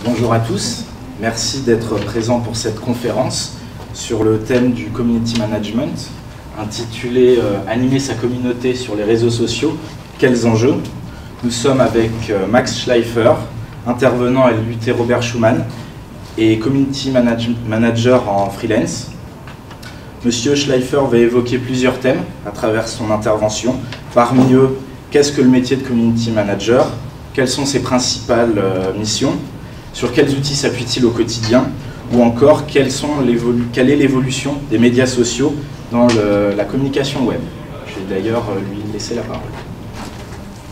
Bonjour à tous, merci d'être présents pour cette conférence sur le thème du Community Management, intitulée « Animer sa communauté sur les réseaux sociaux, quels enjeux ?» Nous sommes avec Max Schleifer, intervenant à l'UT Robert Schuman et Community Manager en freelance. Monsieur Schleifer va évoquer plusieurs thèmes à travers son intervention. Parmi eux, qu'est-ce que le métier de Community Manager? Quelles sont ses principales missions? Sur quels outils s'appuie-t-il au quotidien? Ou encore, quelle est l'évolution des médias sociaux dans la communication web? Je vais d'ailleurs lui laisser la parole.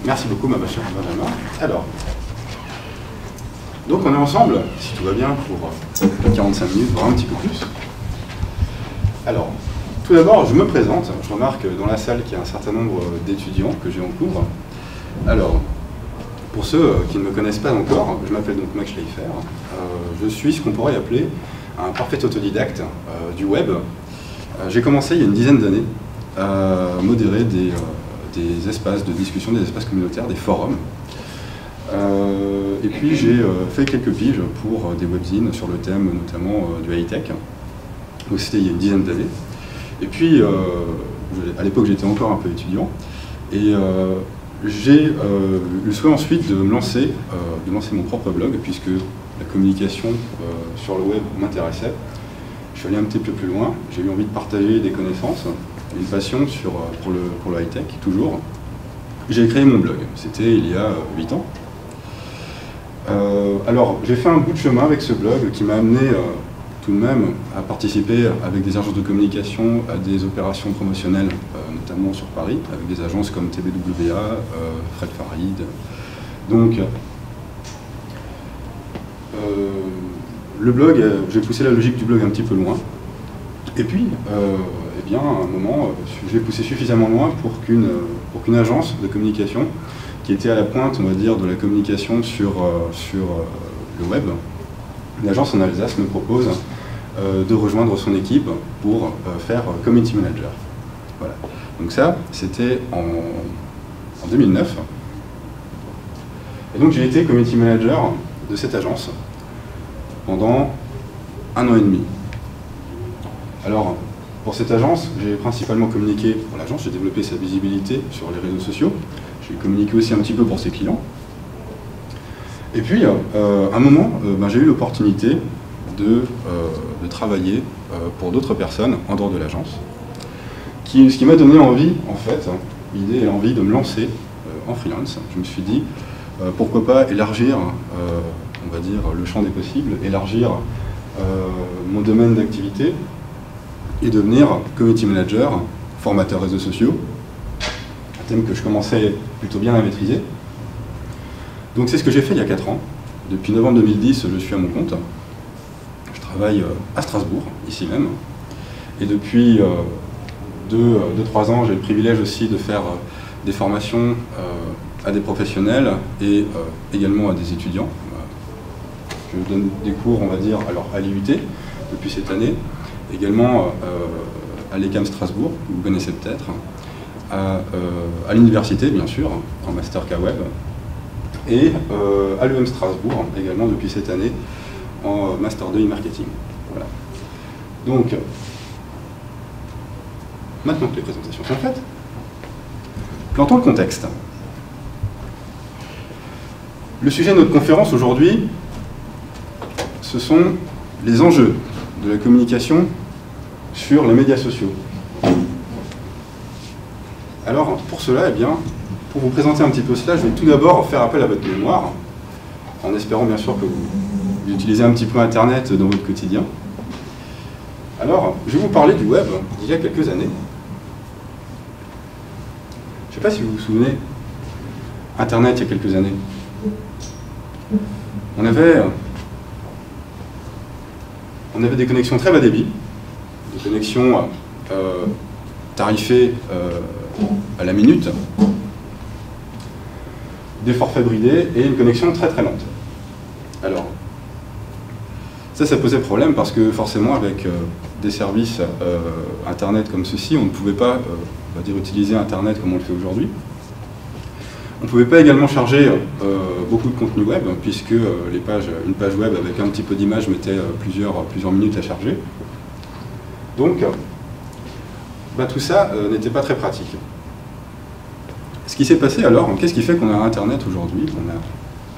Merci beaucoup, ma chère Benjamin. Alors, donc on est ensemble, si tout va bien, pour 45 minutes, voire un petit peu plus. Alors, tout d'abord, je me présente. Je remarque dans la salle qu'il y a un certain nombre d'étudiants que j'ai en cours. Alors, pour ceux qui ne me connaissent pas encore, je m'appelle donc Max Schleifer. Je suis ce qu'on pourrait appeler un parfait autodidacte du web. J'ai commencé il y a une dizaine d'années à modérer des espaces de discussion, des espaces communautaires, des forums. Et puis j'ai fait quelques piges pour des webzines sur le thème notamment du high-tech. Donc c'était il y a une dizaine d'années. Et puis, à l'époque j'étais encore un peu étudiant. Et j'ai eu le souhait ensuite de me lancer mon propre blog, puisque la communication sur le web m'intéressait. Je suis allé un petit peu plus loin, j'ai eu envie de partager des connaissances, une passion pour le high-tech, toujours. J'ai créé mon blog, c'était il y a 8 ans. Alors, j'ai fait un bout de chemin avec ce blog qui m'a amené tout de même à participer avec des agences de communication à des opérations promotionnelles, notamment sur Paris, avec des agences comme TBWA, Fred Farid. Donc, le blog, j'ai poussé la logique du blog un petit peu loin. Et puis, eh bien, à un moment, j'ai poussé suffisamment loin pour qu'une agence de communication qui était à la pointe, on va dire, de la communication sur le web, une agence en Alsace me propose de rejoindre son équipe pour faire Community Manager. Voilà. Donc ça, c'était en 2009. Et donc j'ai été Community Manager de cette agence pendant 1 an et demi. Alors, pour cette agence, j'ai principalement communiqué pour l'agence, j'ai développé sa visibilité sur les réseaux sociaux, j'ai communiqué aussi un petit peu pour ses clients. Et puis, à un moment, j'ai eu l'opportunité de travailler pour d'autres personnes en dehors de l'agence, ce qui m'a donné envie, en fait, l'idée et l'envie de me lancer en freelance. Je me suis dit, pourquoi pas élargir, on va dire, le champ des possibles, élargir mon domaine d'activité et devenir community manager, formateur réseaux sociaux, un thème que je commençais plutôt bien à maîtriser. Donc c'est ce que j'ai fait il y a 4 ans. Depuis novembre 2010, je suis à mon compte. Je travaille à Strasbourg, ici même. Et depuis 2-3 ans, j'ai le privilège aussi de faire des formations à des professionnels et également à des étudiants. Je donne des cours, on va dire, alors à l'IUT depuis cette année, également à l'ECAM Strasbourg, que vous connaissez peut-être, à l'université, bien sûr, en Master K-Web, et à l'EM Strasbourg, également depuis cette année, en Master 2 e-marketing. Voilà. Donc, maintenant que les présentations sont faites, plantons le contexte. Le sujet de notre conférence aujourd'hui, ce sont les enjeux de la communication sur les médias sociaux. Alors, pour cela, eh bien, pour vous présenter un petit peu cela, je vais tout d'abord faire appel à votre mémoire, en espérant bien sûr que vous utilisez un petit peu Internet dans votre quotidien. Alors, je vais vous parler du web d'il y a quelques années. Je ne sais pas si vous vous souvenez, Internet il y a quelques années. On avait des connexions très bas débit, des connexions tarifées à la minute, des forfaits bridés et une connexion très très lente. Alors, ça posait problème parce que forcément avec des services Internet comme ceci, on ne pouvait pas on va dire, utiliser Internet comme on le fait aujourd'hui. On ne pouvait pas également charger beaucoup de contenu web, puisque une page web avec un petit peu d'image mettait plusieurs minutes à charger. Donc, tout ça n'était pas très pratique. Ce qui s'est passé alors, qu'est-ce qui fait qu'on a Internet aujourd'hui, qu'on a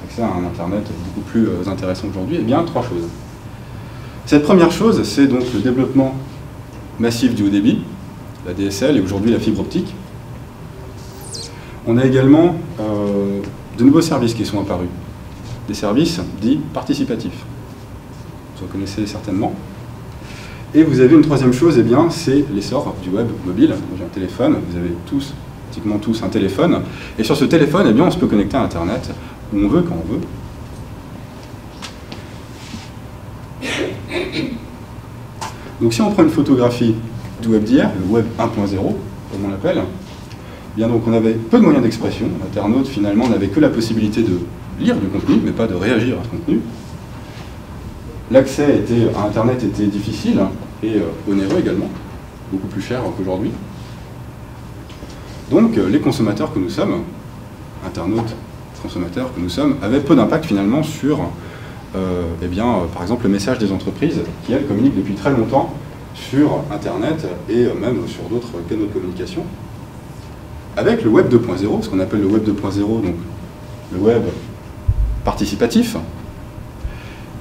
accès à un Internet beaucoup plus intéressant aujourd'hui? Eh bien, trois choses. Cette première chose, c'est donc le développement massif du haut débit, la DSL et aujourd'hui la fibre optique. On a également de nouveaux services qui sont apparus, des services dits participatifs. Vous en connaissez certainement. Et vous avez une troisième chose, eh bien, c'est l'essor du web mobile. J'ai un téléphone, vous avez pratiquement tous un téléphone, et sur ce téléphone, eh bien, on se peut connecter à Internet où on veut, quand on veut. Donc si on prend une photographie du web d'hier, le web 1.0, comme on l'appelle, eh bien donc on avait peu de moyens d'expression. L'internaute finalement n'avait que la possibilité de lire du contenu, mais pas de réagir à ce contenu. L'accès à Internet était difficile et onéreux également, beaucoup plus cher qu'aujourd'hui. Donc les consommateurs que nous sommes, internautes, consommateurs que nous sommes, avaient peu d'impact finalement sur par exemple, le message des entreprises qui, elles, communiquent depuis très longtemps sur Internet et même sur d'autres canaux de communication. Avec le Web 2.0, ce qu'on appelle le Web 2.0, donc le Web participatif,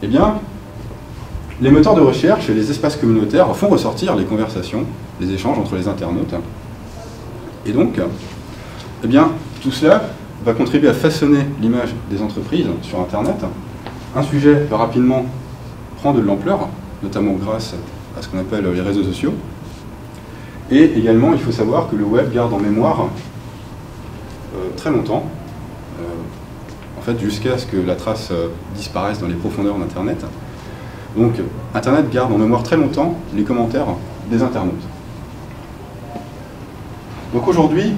eh bien, les moteurs de recherche et les espaces communautaires font ressortir les conversations, les échanges entre les internautes. Et donc, eh bien, tout cela va contribuer à façonner l'image des entreprises sur Internet. Un sujet peut rapidement prendre de l'ampleur, notamment grâce à ce qu'on appelle les réseaux sociaux. Et également, il faut savoir que le web garde en mémoire très longtemps, en fait jusqu'à ce que la trace disparaisse dans les profondeurs d'Internet. Donc, Internet garde en mémoire très longtemps les commentaires des internautes. Donc aujourd'hui,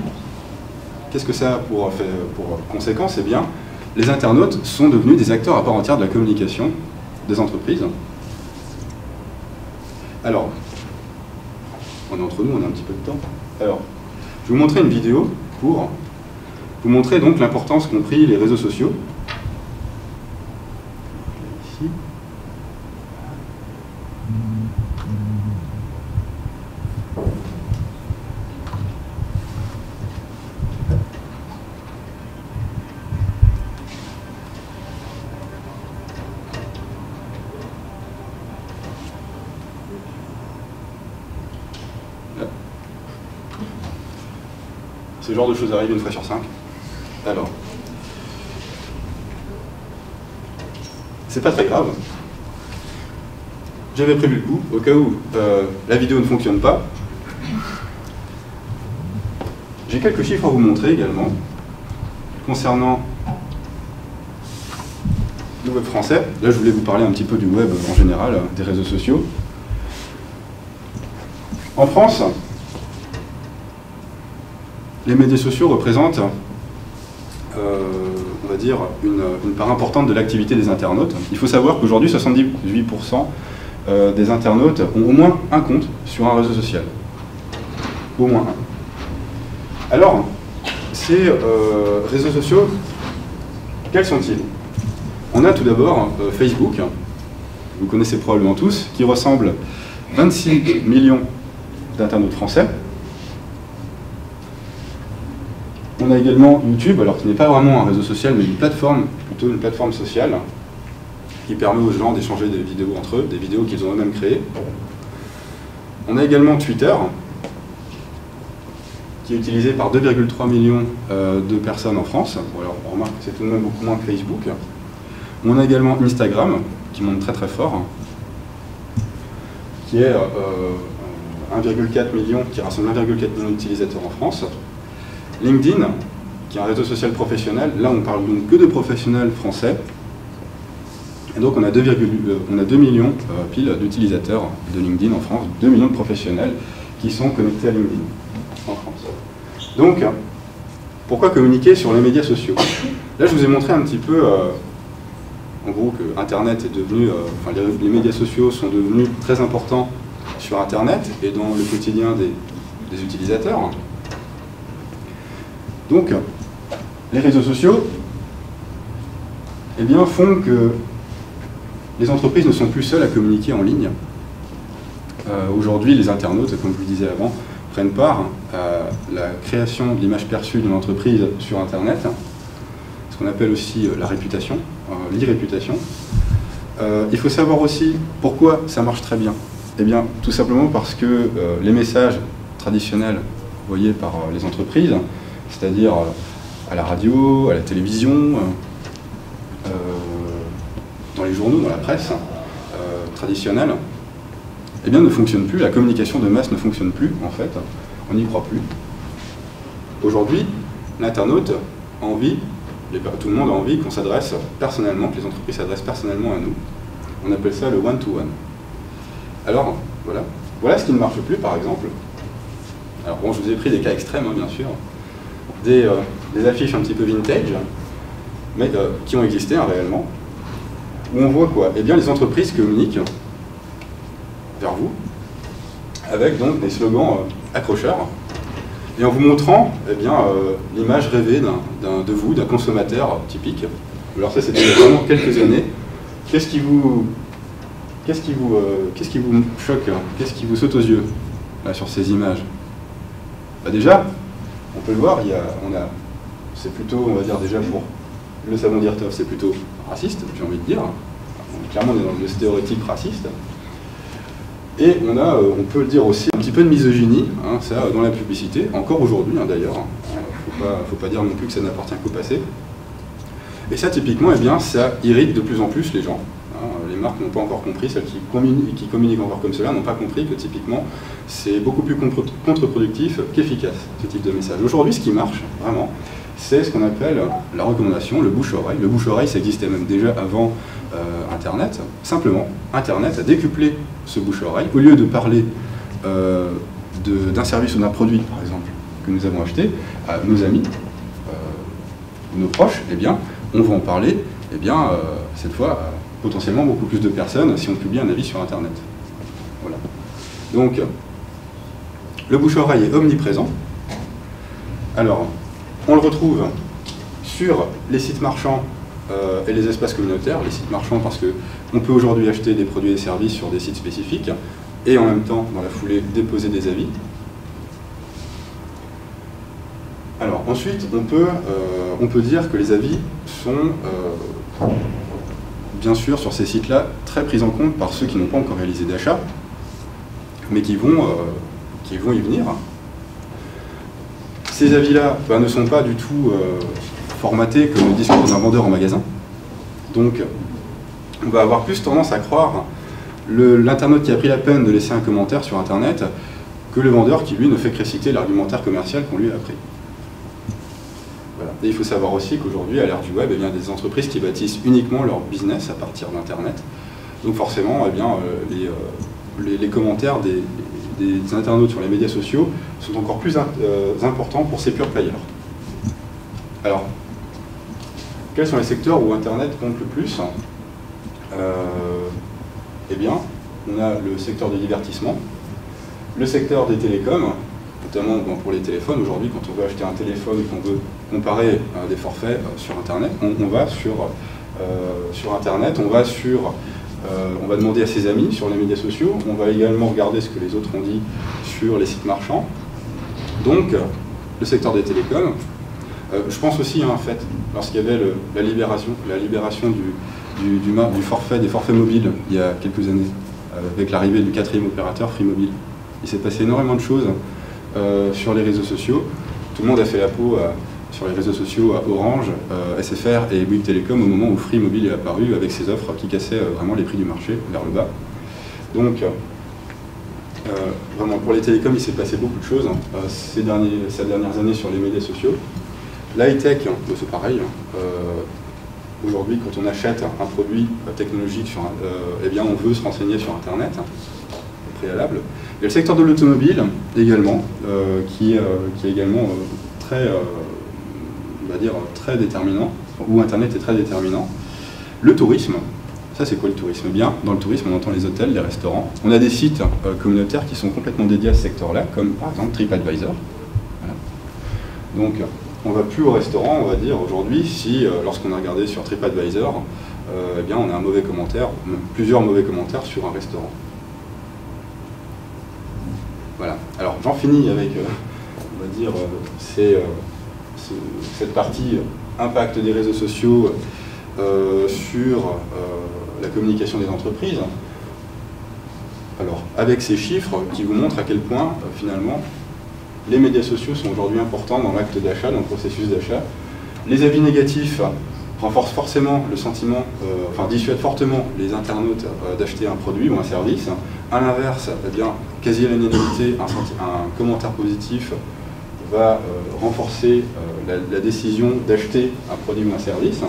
qu'est-ce que ça a pour conséquence? Eh bien, les internautes sont devenus des acteurs à part entière de la communication des entreprises. Alors, on est entre nous, on a un petit peu de temps. Alors, je vais vous montrer une vidéo pour vous montrer donc l'importance qu'ont pris les réseaux sociaux. Ici. Ce genre de choses arrive une fois sur 5. Alors, c'est pas très grave. J'avais prévu le coup, au cas où la vidéo ne fonctionne pas. J'ai quelques chiffres à vous montrer également, concernant le web français. Là, je voulais vous parler un petit peu du web en général, des réseaux sociaux. En France, les médias sociaux représentent, on va dire, une part importante de l'activité des internautes. Il faut savoir qu'aujourd'hui, 78% des internautes ont au moins un compte sur un réseau social. Au moins un. Alors, ces réseaux sociaux, quels sont-ils? On a tout d'abord Facebook, vous connaissez probablement tous, qui ressemble 26 millions d'internautes français. On a également YouTube, alors qui n'est pas vraiment un réseau social, mais une plateforme, plutôt une plateforme sociale, qui permet aux gens d'échanger des vidéos entre eux, des vidéos qu'ils ont eux-mêmes créées. On a également Twitter, qui est utilisé par 2,3 millions de personnes en France. Bon, alors, on remarque que c'est tout de même beaucoup moins que Facebook. On a également Instagram, qui monte très très fort, qui est 1,4 million, qui rassemble 1,4 million d'utilisateurs en France. LinkedIn, qui est un réseau social professionnel. Là, on parle donc que de professionnels français. Et donc, on a 2 millions pile d'utilisateurs de LinkedIn en France, 2 millions de professionnels qui sont connectés à LinkedIn en France. Donc, pourquoi communiquer sur les médias sociaux? Là, je vous ai montré un petit peu, en gros, que Internet est devenu, les médias sociaux sont devenus très importants sur Internet et dans le quotidien des utilisateurs. Donc, les réseaux sociaux eh bien, font que les entreprises ne sont plus seules à communiquer en ligne. Aujourd'hui, les internautes, comme je vous le disais avant, prennent part à la création de l'image perçue d'une entreprise sur Internet, ce qu'on appelle aussi la réputation, l'e-réputation. Il faut savoir aussi pourquoi ça marche très bien. Eh bien, tout simplement parce que les messages traditionnels envoyés par les entreprises, c'est-à-dire à la radio, à la télévision, dans les journaux, dans la presse traditionnelle, eh bien, ne fonctionne plus. La communication de masse ne fonctionne plus, en fait. On n'y croit plus. Aujourd'hui, l'internaute a envie, tout le monde a envie qu'on s'adresse personnellement, que les entreprises s'adressent personnellement à nous. On appelle ça le one-to-one. Alors, voilà ce qui ne marche plus, par exemple. Alors bon, je vous ai pris des cas extrêmes, hein, bien sûr. Des affiches un petit peu vintage, mais qui ont existé hein, réellement. Où on voit quoi? Eh bien, les entreprises communiquent vers vous, avec donc des slogans accrocheurs, et en vous montrant eh bien, l'image rêvée de vous, d'un consommateur typique. Alors ça, c'était vraiment quelques années. Qu'est-ce qui vous choque, hein? Qu'est-ce qui vous saute aux yeux là, sur ces images? Bah, déjà, on peut le voir, c'est plutôt, on va dire déjà pour le savon d'Irtov, c'est plutôt raciste, j'ai envie de dire. Clairement, on est dans le stéréotype raciste. Et on peut le dire aussi, un petit peu de misogynie, hein, ça, dans la publicité, encore aujourd'hui hein, d'ailleurs. Faut pas dire non plus que ça n'appartient qu'au passé. Et ça, typiquement, eh bien, ça irrite de plus en plus les gens. Hein. Les marques n'ont pas encore compris, celles qui communiquent encore comme cela, n'ont pas compris que typiquement, c'est beaucoup plus contre-productif qu'efficace, ce type de message. Aujourd'hui, ce qui marche, vraiment, c'est ce qu'on appelle la recommandation, le bouche-oreille. Le bouche-oreille, ça existait même déjà avant Internet. Simplement, Internet a décuplé ce bouche-oreille. Au lieu de parler d'un service ou d'un produit, par exemple, que nous avons acheté à nos amis, nos proches, eh bien, on va en parler, eh bien, cette fois, à potentiellement beaucoup plus de personnes si on publie un avis sur Internet. Voilà. Donc, le bouche-oreille est omniprésent. Alors, on le retrouve sur les sites marchands et les espaces communautaires. Les sites marchands parce qu'on peut aujourd'hui acheter des produits et services sur des sites spécifiques et en même temps, dans la foulée, déposer des avis. Alors ensuite, on peut dire que les avis sont, bien sûr, sur ces sites-là, très pris en compte par ceux qui n'ont pas encore réalisé d'achat, mais qui vont y venir. Ces avis-là ne sont pas du tout formatés comme le discours d'un vendeur en magasin. Donc, on va avoir plus tendance à croire l'internaute qui a pris la peine de laisser un commentaire sur Internet que le vendeur qui, lui, ne fait que réciter l'argumentaire commercial qu'on lui a appris. Voilà. Et il faut savoir aussi qu'aujourd'hui, à l'ère du web, eh bien, des entreprises qui bâtissent uniquement leur business à partir d'Internet. Donc forcément, eh bien, les commentaires des internautes sur les médias sociaux sont encore plus importants pour ces pure players. Alors, quels sont les secteurs où Internet compte le plus? Eh bien, on a le secteur du divertissement, le secteur des télécoms, notamment pour les téléphones. Aujourd'hui, quand on veut acheter un téléphone et qu'on veut comparer des forfaits sur Internet, on va sur Internet, on va demander à ses amis sur les médias sociaux, on va également regarder ce que les autres ont dit sur les sites marchands. Donc, le secteur des télécoms. Je pense aussi, en fait, lorsqu'il y avait la libération du forfait, des forfaits mobiles, il y a quelques années, avec l'arrivée du 4e opérateur, Free Mobile. Il s'est passé énormément de choses sur les réseaux sociaux. Tout le monde a fait la peau sur les réseaux sociaux à Orange, SFR et Bouygues Télécom au moment où Free Mobile est apparu avec ses offres qui cassaient vraiment les prix du marché vers le bas. Donc, vraiment, pour les télécoms, il s'est passé beaucoup de choses ces dernières années sur les médias sociaux. L'high-tech, c'est pareil. Aujourd'hui, quand on achète un produit technologique, eh bien, on veut se renseigner sur Internet, au préalable. Il y a le secteur de l'automobile également, qui est également très, on va dire, très déterminant, où Internet est très déterminant. Le tourisme, ça c'est quoi le tourisme? Eh bien, dans le tourisme, on entend les hôtels, les restaurants. On a des sites communautaires qui sont complètement dédiés à ce secteur-là, comme par exemple TripAdvisor. Voilà. Donc, on ne va plus au restaurant, on va dire aujourd'hui, si lorsqu'on a regardé sur TripAdvisor, eh bien on a un mauvais commentaire, plusieurs mauvais commentaires sur un restaurant. Voilà. Alors j'en finis avec, on va dire, cette partie impact des réseaux sociaux sur la communication des entreprises. Alors, avec ces chiffres qui vous montrent à quel point, finalement, les médias sociaux sont aujourd'hui importants dans l'acte d'achat, dans le processus d'achat. Les avis négatifs renforcent forcément le sentiment, dissuadent fortement les internautes d'acheter un produit ou un service. À l'inverse, eh bien, quasi à l'unanimité, un commentaire positif va renforcer la décision d'acheter un produit ou un service.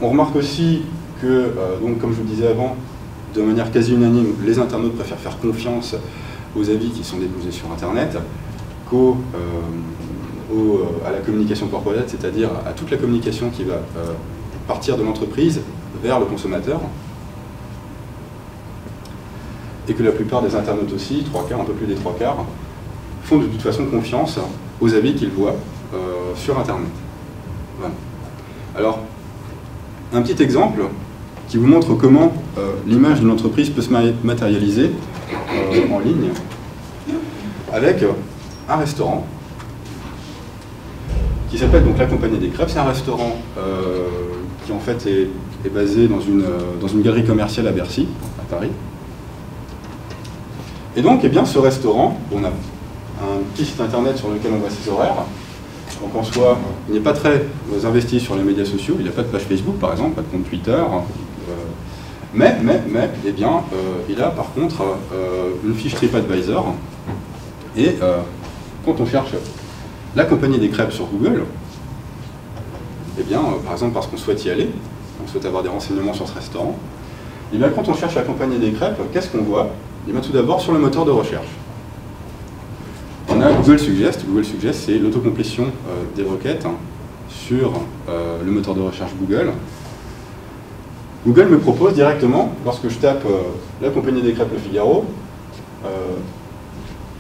On remarque aussi que, donc, comme je vous disais avant, de manière quasi unanime, les internautes préfèrent faire confiance aux avis qui sont déposés sur Internet à la communication corporate, c'est-à-dire à toute la communication qui va partir de l'entreprise vers le consommateur. Et que la plupart des internautes aussi, 3/4, un peu plus des 3/4, font de toute façon confiance aux avis qu'ils voient sur Internet. Voilà. Alors, un petit exemple qui vous montre comment l'image d'une entreprise peut se matérialiser en ligne avec un restaurant qui s'appelle donc La Compagnie des Crêpes. C'est un restaurant qui en fait est basé dans une galerie commerciale à Bercy, à Paris. Et donc, eh bien, ce restaurant, on a un petit site internet sur lequel on voit ses horaires. Donc en soi, il n'est pas très investi sur les médias sociaux, il n'a pas de page Facebook par exemple, pas de compte Twitter, mais eh bien, il a par contre une fiche TripAdvisor, et quand on cherche La Compagnie des Crêpes sur Google, eh bien, par exemple parce qu'on souhaite y aller, on souhaite avoir des renseignements sur ce restaurant, et bien quand on cherche La Compagnie des Crêpes, qu'est-ce qu'on voit? Eh bien, tout d'abord sur le moteur de recherche. On a Google Suggest. Google Suggest, c'est l'autocomplétion des requêtes sur le moteur de recherche Google. Google me propose directement, lorsque je tape La Compagnie des Crêpes Le Figaro,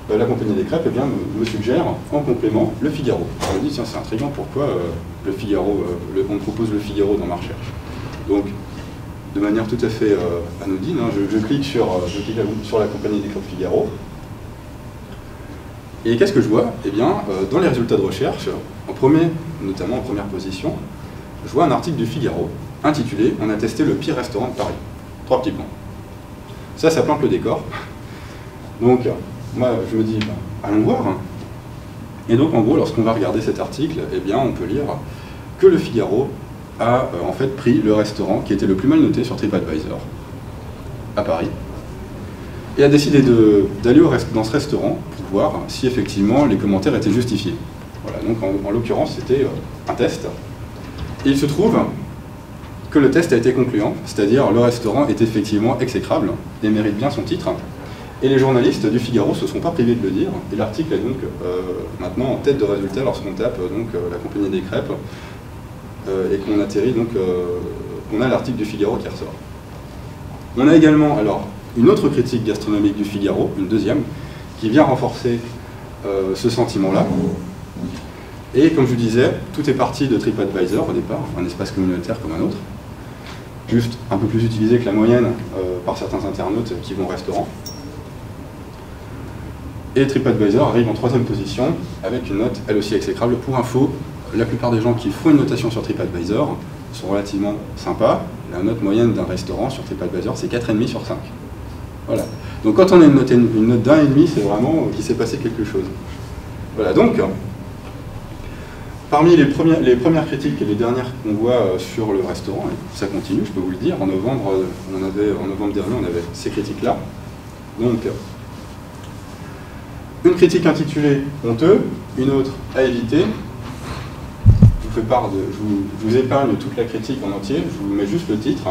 La Compagnie des Crêpes, eh bien, me suggère en complément Le Figaro. Je me dis, tiens, c'est intriguant, pourquoi Le Figaro, on me propose Le Figaro dans ma recherche. Donc, de manière tout à fait anodine, hein, je clique sur La Compagnie des Crêpes Figaro. Et qu'est-ce que je vois? Eh bien, dans les résultats de recherche, notamment en première position, je vois un article du Figaro intitulé « On a testé le pire restaurant de Paris ». 3 petits points. Ça plante le décor. Donc, moi, je me dis, allons voir. Et donc, en gros, lorsqu'on va regarder cet article, eh bien, on peut lire que le Figaro a en fait pris le restaurant qui était le plus mal noté sur TripAdvisor à Paris et a décidé d'aller dans ce restaurant pour voir si effectivement les commentaires étaient justifiés. Voilà, donc en l'occurrence c'était un test. Et il se trouve que le test a été concluant, c'est-à-dire le restaurant est effectivement exécrable et mérite bien son titre. Et les journalistes du Figaro se sont pas privés de le dire, et l'article est donc maintenant en tête de résultat lorsqu'on tape La Compagnie des Crêpes et qu'on atterrit donc, on a l'article du Figaro qui ressort. On a également alors une autre critique gastronomique du Figaro, une deuxième, qui vient renforcer ce sentiment-là. Et comme je vous disais, tout est parti de TripAdvisor au départ, un espace communautaire comme un autre, juste un peu plus utilisé que la moyenne par certains internautes qui vont au restaurant. Et TripAdvisor arrive en 3e position avec une note elle aussi exécrable. Pour info, la plupart des gens qui font une notation sur TripAdvisor sont relativement sympas. La note moyenne d'un restaurant sur TripAdvisor, c'est 4,5 sur 5. Voilà. Donc quand on a une note d'1,5, c'est vraiment qu'il s'est passé quelque chose. Voilà, donc, parmi les premières critiques et les dernières qu'on voit sur le restaurant, et ça continue, je peux vous le dire, en novembre dernier, on avait ces critiques-là. Donc, une critique intitulée « Honteux », une autre « À éviter ». Je vous épargne toute la critique en entier, je vous mets juste le titre.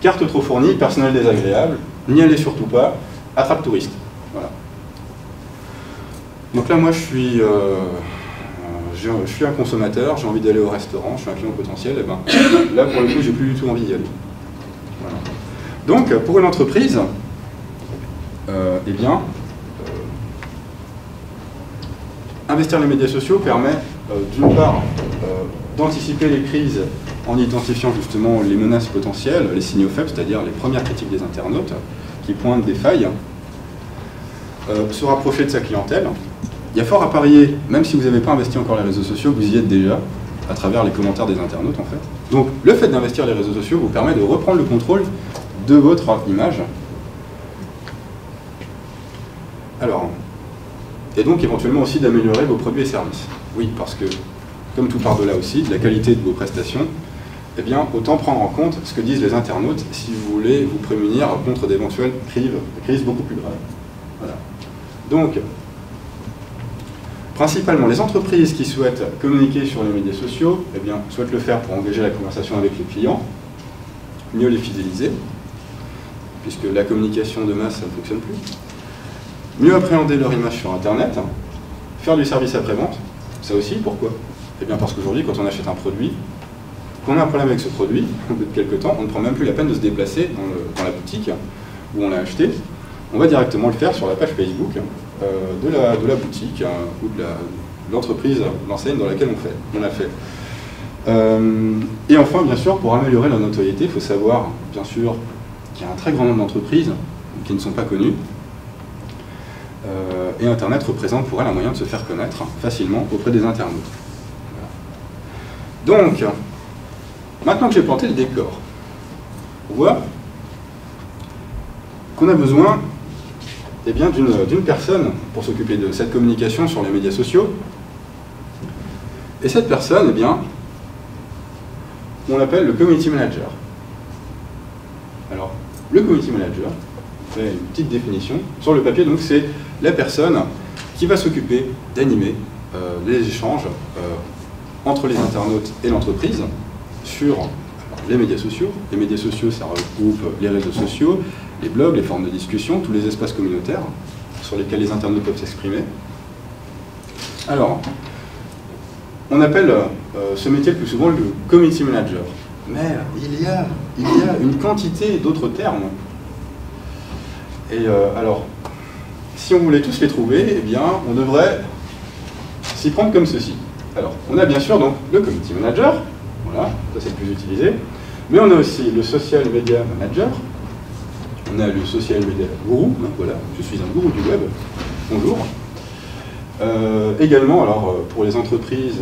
Carte trop fournie, personnel désagréable, n'y allez surtout pas, attrape touriste. Voilà. Donc là, moi, je suis un consommateur, j'ai envie d'aller au restaurant, je suis un client potentiel, et ben là, pour le coup, j'ai plus du tout envie d'y aller. Voilà. Donc, pour une entreprise, eh bien, investir les médias sociaux permet d'une part d'anticiper les crises en identifiant justement les menaces potentielles, les signaux faibles, c'est-à-dire les premières critiques des internautes qui pointent des failles, se rapprocher de sa clientèle. Il y a fort à parier, même si vous n'avez pas investi encore les réseaux sociaux, vous y êtes déjà, à travers les commentaires des internautes en fait. Donc le fait d'investir les réseaux sociaux vous permet de reprendre le contrôle de votre image. Alors, et donc éventuellement aussi d'améliorer vos produits et services. Oui, parce que, comme tout part de là aussi, de la qualité de vos prestations, eh bien, autant prendre en compte ce que disent les internautes si vous voulez vous prémunir contre d'éventuelles crises beaucoup plus graves. Voilà. Donc, principalement, les entreprises qui souhaitent communiquer sur les médias sociaux, eh bien, souhaitent le faire pour engager la conversation avec les clients, mieux les fidéliser, puisque la communication de masse, ça ne fonctionne plus. Mieux appréhender leur image sur Internet, faire du service après-vente, ça aussi, pourquoi? Eh bien parce qu'aujourd'hui, quand on achète un produit, qu'on a un problème avec ce produit, au bout de quelques temps, on ne prend même plus la peine de se déplacer dans la boutique où on l'a acheté. On va directement le faire sur la page Facebook de la boutique ou de l'entreprise, l'enseigne dans laquelle on l'a fait. Et enfin, bien sûr, pour améliorer la notoriété, il faut savoir, bien sûr, qu'il y a un très grand nombre d'entreprises qui ne sont pas connues. Et Internet représente pour elle un moyen de se faire connaître facilement auprès des internautes. Voilà. Donc, maintenant que j'ai planté le décor, on voit qu'on a besoin eh bien, d'une personne pour s'occuper de cette communication sur les médias sociaux. Et cette personne, eh bien, on l'appelle le community manager. Alors, le community manager, c'est une petite définition. Sur le papier, donc, c'est la personne qui va s'occuper d'animer les échanges entre les internautes et l'entreprise sur les médias sociaux. Les médias sociaux, ça regroupe les réseaux sociaux, les blogs, les forums de discussion, tous les espaces communautaires sur lesquels les internautes peuvent s'exprimer. Alors, on appelle ce métier le plus souvent le community manager. Mais il y a une quantité d'autres termes. Et alors, si on voulait tous les trouver, eh bien, on devrait s'y prendre comme ceci. Alors, on a bien sûr donc le community manager, voilà, ça c'est le plus utilisé, mais on a aussi le social media manager, on a le social media gourou, voilà, je suis un gourou du web, bonjour. Également, alors, pour les entreprises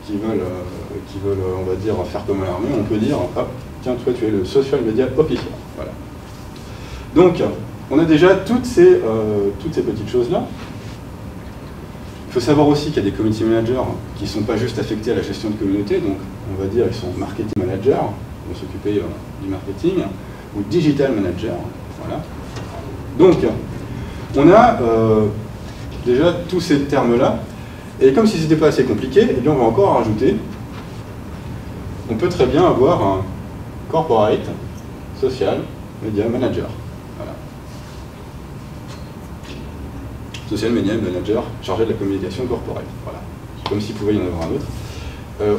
qui veulent, on va dire, faire comme l'armée, on peut dire, hop, tiens, toi tu es le social media officer, voilà. Donc, on a déjà toutes ces petites choses-là. Il faut savoir aussi qu'il y a des community managers qui ne sont pas juste affectés à la gestion de communauté, donc on va dire qu'ils sont marketing managers, qui vont s'occuper du marketing, ou digital manager, voilà. Donc, on a déjà tous ces termes-là, et comme si ce n'était pas assez compliqué, eh bien on va encore rajouter, on peut très bien avoir un corporate social media manager. Social media manager chargé de la communication corporate. Voilà. Comme s'il pouvait y en avoir un autre.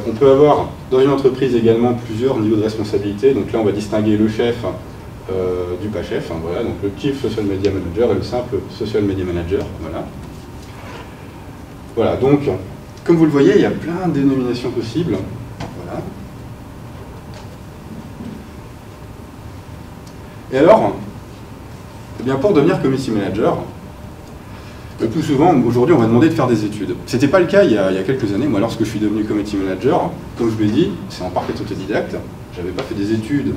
On peut avoir dans une entreprise également plusieurs niveaux de responsabilité. Donc là, on va distinguer le chef du pas chef. Hein, voilà. Donc le chief social media manager et le simple social media manager. Voilà. Voilà. Donc, comme vous le voyez, il y a plein de dénominations possibles. Voilà. Et alors, eh bien, pour devenir community manager, le plus souvent, aujourd'hui, on va demander de faire des études. Ce n'était pas le cas il y a quelques années. Moi, lorsque je suis devenu community manager, comme je vous l'ai dit, c'est en parfait autodidacte. Je n'avais pas fait des études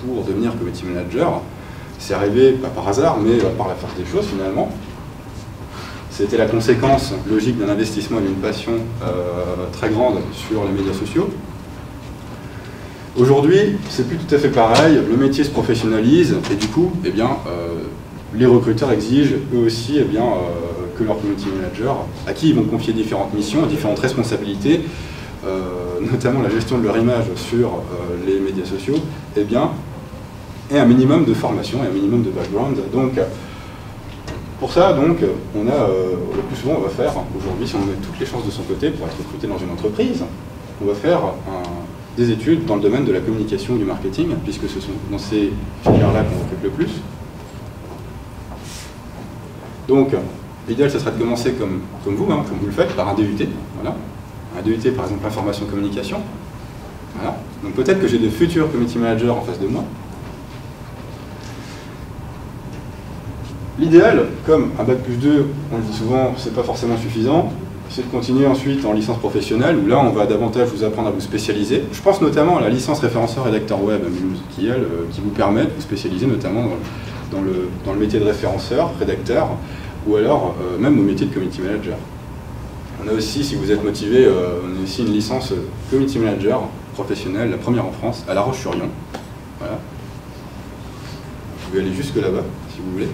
pour devenir community manager. C'est arrivé, pas par hasard, mais par la force des choses, finalement. C'était la conséquence logique d'un investissement et d'une passion très grande sur les médias sociaux. Aujourd'hui, c'est plus tout à fait pareil. Le métier se professionnalise et du coup, eh bien, les recruteurs exigent eux aussi eh bien, que leur community manager, à qui ils vont confier différentes missions, différentes responsabilités, notamment la gestion de leur image sur les médias sociaux, eh bien, ait un minimum de formation et un minimum de background. Donc, pour ça, donc, on a, le plus souvent, on va faire, aujourd'hui, si on met toutes les chances de son côté pour être recruté dans une entreprise, on va faire des études dans le domaine de la communication et du marketing, puisque ce sont dans ces filières-là qu'on recrute le plus. Donc, L'idéal, ce serait de commencer comme vous, hein, comme vous le faites, par un DUT. Voilà. Un DUT, par exemple, information communication. Voilà. Donc peut-être que j'ai de futurs community managers en face de moi. L'idéal, comme un Bac+2, on le dit souvent, c'est pas forcément suffisant, c'est de continuer ensuite en licence professionnelle, où là on va davantage vous apprendre à vous spécialiser. Je pense notamment à la licence référenceur rédacteur web à Mulhouse, qui vous permet de vous spécialiser notamment dans le métier de référenceur, rédacteur, ou alors même au métier de community manager. On a aussi, si vous êtes motivé, on a aussi une licence community manager professionnelle, la première en France, à La Roche-sur-Yon. Voilà. Vous pouvez aller jusque là-bas, si vous voulez.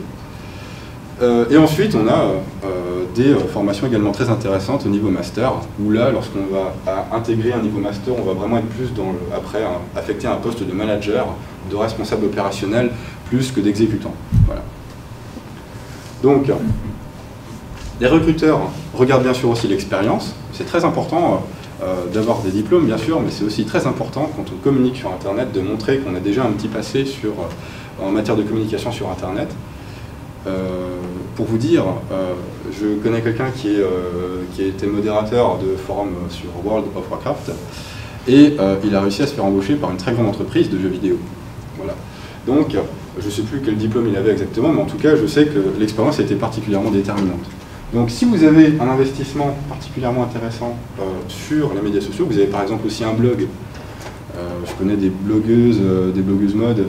Et ensuite, on a des formations également très intéressantes au niveau master, où là, lorsqu'on va intégrer un niveau master, on va vraiment être plus après affecter un poste de manager, de responsable opérationnel, plus que d'exécutant. Voilà. Donc, les recruteurs regardent bien sûr aussi l'expérience. C'est très important d'avoir des diplômes, bien sûr, mais c'est aussi très important, quand on communique sur Internet, de montrer qu'on a déjà un petit passé en matière de communication sur Internet. Pour vous dire, je connais quelqu'un qui a été modérateur de forum sur World of Warcraft et il a réussi à se faire embaucher par une très grande entreprise de jeux vidéo. Voilà. Donc, je ne sais plus quel diplôme il avait exactement, mais en tout cas, je sais que l'expérience a été particulièrement déterminante. Donc, si vous avez un investissement particulièrement intéressant sur les médias sociaux, vous avez par exemple aussi un blog. Je connais des blogueuses mode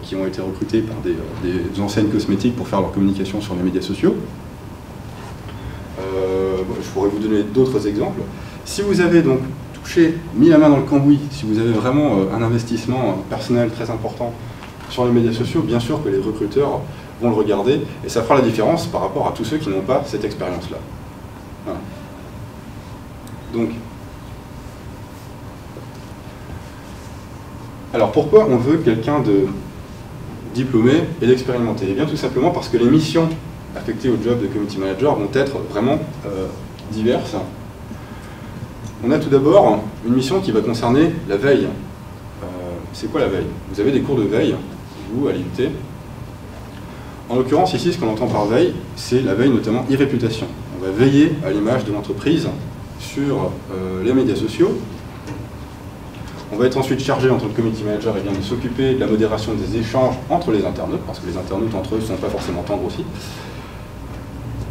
qui ont été recrutées par des enseignes cosmétiques pour faire leur communication sur les médias sociaux. Je pourrais vous donner d'autres exemples. Si vous avez donc mis la main dans le cambouis, si vous avez vraiment un investissement personnel très important sur les médias sociaux, bien sûr que les recruteurs vont le regarder et ça fera la différence par rapport à tous ceux qui n'ont pas cette expérience-là. Voilà. Donc, alors pourquoi on veut quelqu'un de diplômé et d'expérimenté? Eh bien tout simplement parce que les missions affectées au job de community manager vont être vraiment diverses. On a tout d'abord une mission qui va concerner la veille. C'est quoi la veille? Vous avez des cours de veille, vous, à l'IUT. En l'occurrence, ici, ce qu'on entend par veille, c'est la veille notamment e-réputation. On va veiller à l'image de l'entreprise sur les médias sociaux. On va être ensuite chargé en tant que community manager de s'occuper de la modération des échanges entre les internautes, parce que les internautes entre eux ne sont pas forcément tendres aussi.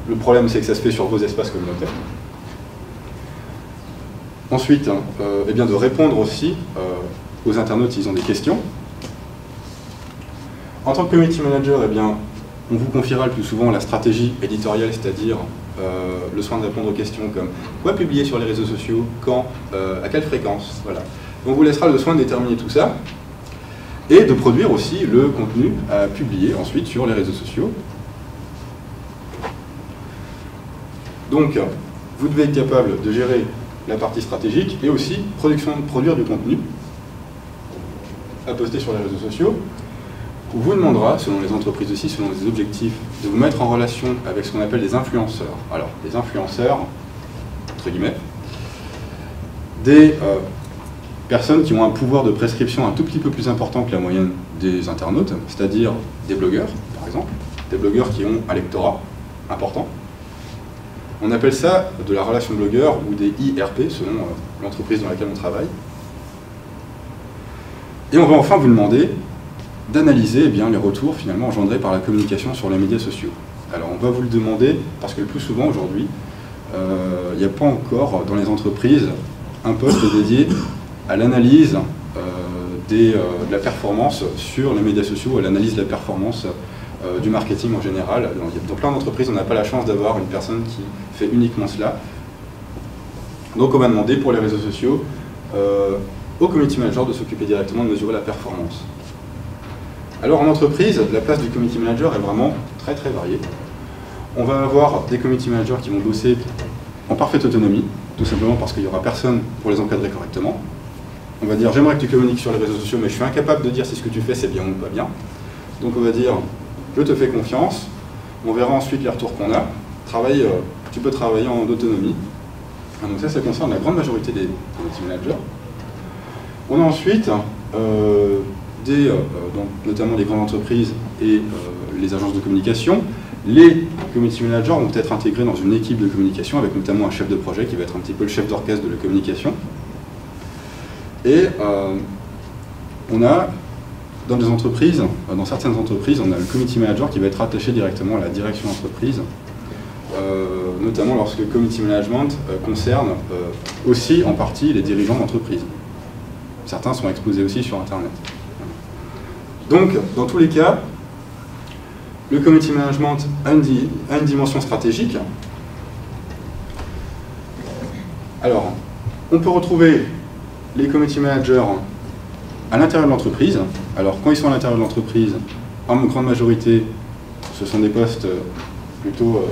Le problème, c'est que ça se fait sur vos espaces communautaires. Ensuite, de répondre aussi aux internautes s'ils ont des questions. En tant que community manager, on vous confiera le plus souvent la stratégie éditoriale, c'est-à-dire le soin de répondre aux questions comme quoi publier sur les réseaux sociaux, quand, à quelle fréquence, voilà. On vous laissera le soin de déterminer tout ça et de produire aussi le contenu à publier ensuite sur les réseaux sociaux. Donc, vous devez être capable de gérer la partie stratégique et aussi produire du contenu à poster sur les réseaux sociaux. On vous demandera, selon les entreprises aussi, selon les objectifs, de vous mettre en relation avec ce qu'on appelle des influenceurs. Alors, des influenceurs, entre guillemets, des personnes qui ont un pouvoir de prescription un tout petit peu plus important que la moyenne des internautes, c'est-à-dire des blogueurs, par exemple, des blogueurs qui ont un lectorat important. On appelle ça de la relation blogueur ou des IRP, selon l'entreprise dans laquelle on travaille. Et on va enfin vous demander d'analyser les retours finalement engendrés par la communication sur les médias sociaux. Alors on va vous le demander parce que le plus souvent aujourd'hui, il n'y a pas encore dans les entreprises un poste dédié à l'analyse de la performance sur les médias sociaux, à l'analyse de la performance du marketing en général. Dans plein d'entreprises, on n'a pas la chance d'avoir une personne qui fait uniquement cela. Donc on va demander pour les réseaux sociaux au community manager de s'occuper directement de mesurer la performance. Alors en entreprise, la place du community manager est vraiment très très variée. On va avoir des community managers qui vont bosser en parfaite autonomie, tout simplement parce qu'il n'y aura personne pour les encadrer correctement. On va dire j'aimerais que tu communiques sur les réseaux sociaux mais je suis incapable de dire si ce que tu fais c'est bien ou pas bien. Donc on va dire je te fais confiance, on verra ensuite les retours qu'on a. Tu peux travailler en autonomie. Donc ça concerne la grande majorité des community managers. On a ensuite notamment les grandes entreprises et les agences de communication, Les community managers vont être intégrés dans une équipe de communication avec notamment un chef de projet qui va être un petit peu le chef d'orchestre de la communication. Et on a, dans des entreprises, dans certaines entreprises, on a le community manager qui va être attaché directement à la direction d'entreprise, notamment lorsque le community management concerne aussi en partie les dirigeants d'entreprise. Certains sont exposés aussi sur Internet. Donc, dans tous les cas, le community management a une dimension stratégique. Alors, on peut retrouver les community managers à l'intérieur de l'entreprise. Alors, quand ils sont à l'intérieur de l'entreprise, en grande majorité, ce sont des postes plutôt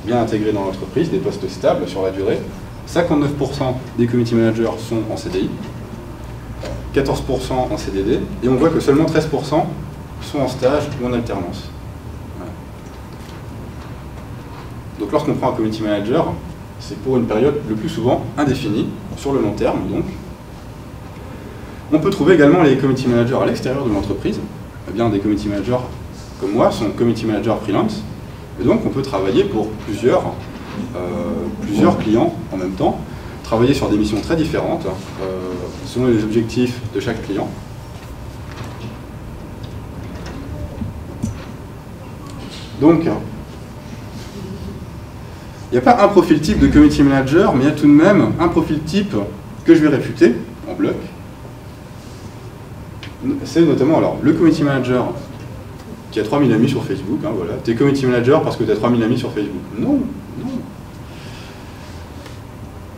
bien intégrés dans l'entreprise, des postes stables sur la durée. 59% des community managers sont en CDI, 14% en CDD, et on voit que seulement 13% sont en stage ou en alternance. Voilà. Donc lorsqu'on prend un community manager, c'est pour une période le plus souvent indéfinie, sur le long terme donc. On peut trouver également les community managers à l'extérieur de l'entreprise. Eh bien, des community managers comme moi sont community managers freelance, et donc on peut travailler pour plusieurs clients en même temps, travailler sur des missions très différentes, selon les objectifs de chaque client. Donc, il n'y a pas un profil type de community manager, mais il y a tout de même un profil type que je vais réfuter en bloc. C'est notamment alors, le community manager qui a 3000 amis sur Facebook. Hein, voilà. Tu es community manager parce que tu as 3000 amis sur Facebook. Non, non.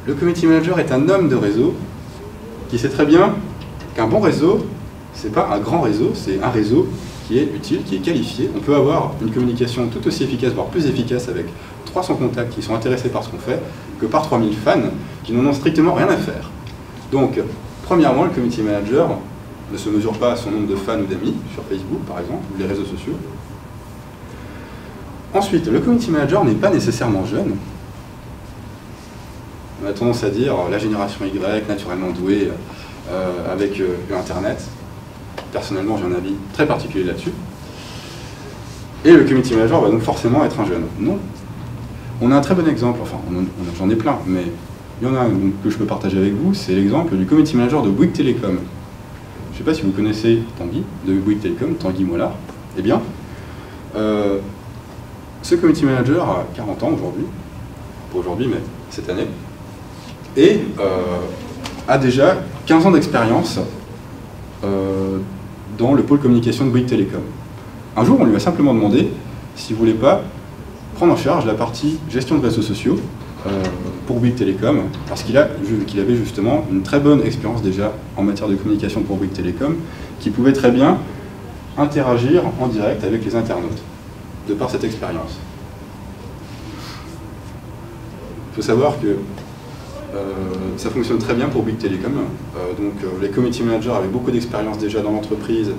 Le community manager est un homme de réseau qui sait très bien qu'un bon réseau, c'est pas un grand réseau, c'est un réseau qui est utile, qui est qualifié. On peut avoir une communication tout aussi efficace, voire plus efficace avec 300 contacts qui sont intéressés par ce qu'on fait, que par 3000 fans qui n'en ont strictement rien à faire. Donc, premièrement, le community manager ne se mesure pas à son nombre de fans ou d'amis, sur Facebook par exemple, ou les réseaux sociaux. Ensuite, le community manager n'est pas nécessairement jeune. On a tendance à dire la génération Y, naturellement douée avec Internet. Personnellement, j'ai un avis très particulier là-dessus. Et le community manager va donc forcément être un jeune. Non. On a un très bon exemple, enfin, j'en ai plein, mais il y en a un que je peux partager avec vous, c'est l'exemple du community manager de Bouygues Télécom. Je ne sais pas si vous connaissez Tanguy, de Bouygues Télécom, Tanguy Mollard. Eh bien, ce community manager a 40 ans aujourd'hui, pas aujourd'hui, mais cette année, et a déjà 15 ans d'expérience dans le pôle communication de Bouygues Télécom. Un jour, on lui a simplement demandé s'il ne voulait pas prendre en charge la partie gestion de réseaux sociaux pour Bouygues Télécom, parce qu'il avait justement une très bonne expérience déjà en matière de communication pour Bouygues Télécom, qui pouvait très bien interagir en direct avec les internautes, de par cette expérience. Il faut savoir que ça fonctionne très bien pour Bouygues Télécom, les community managers avec beaucoup d'expérience déjà dans l'entreprise,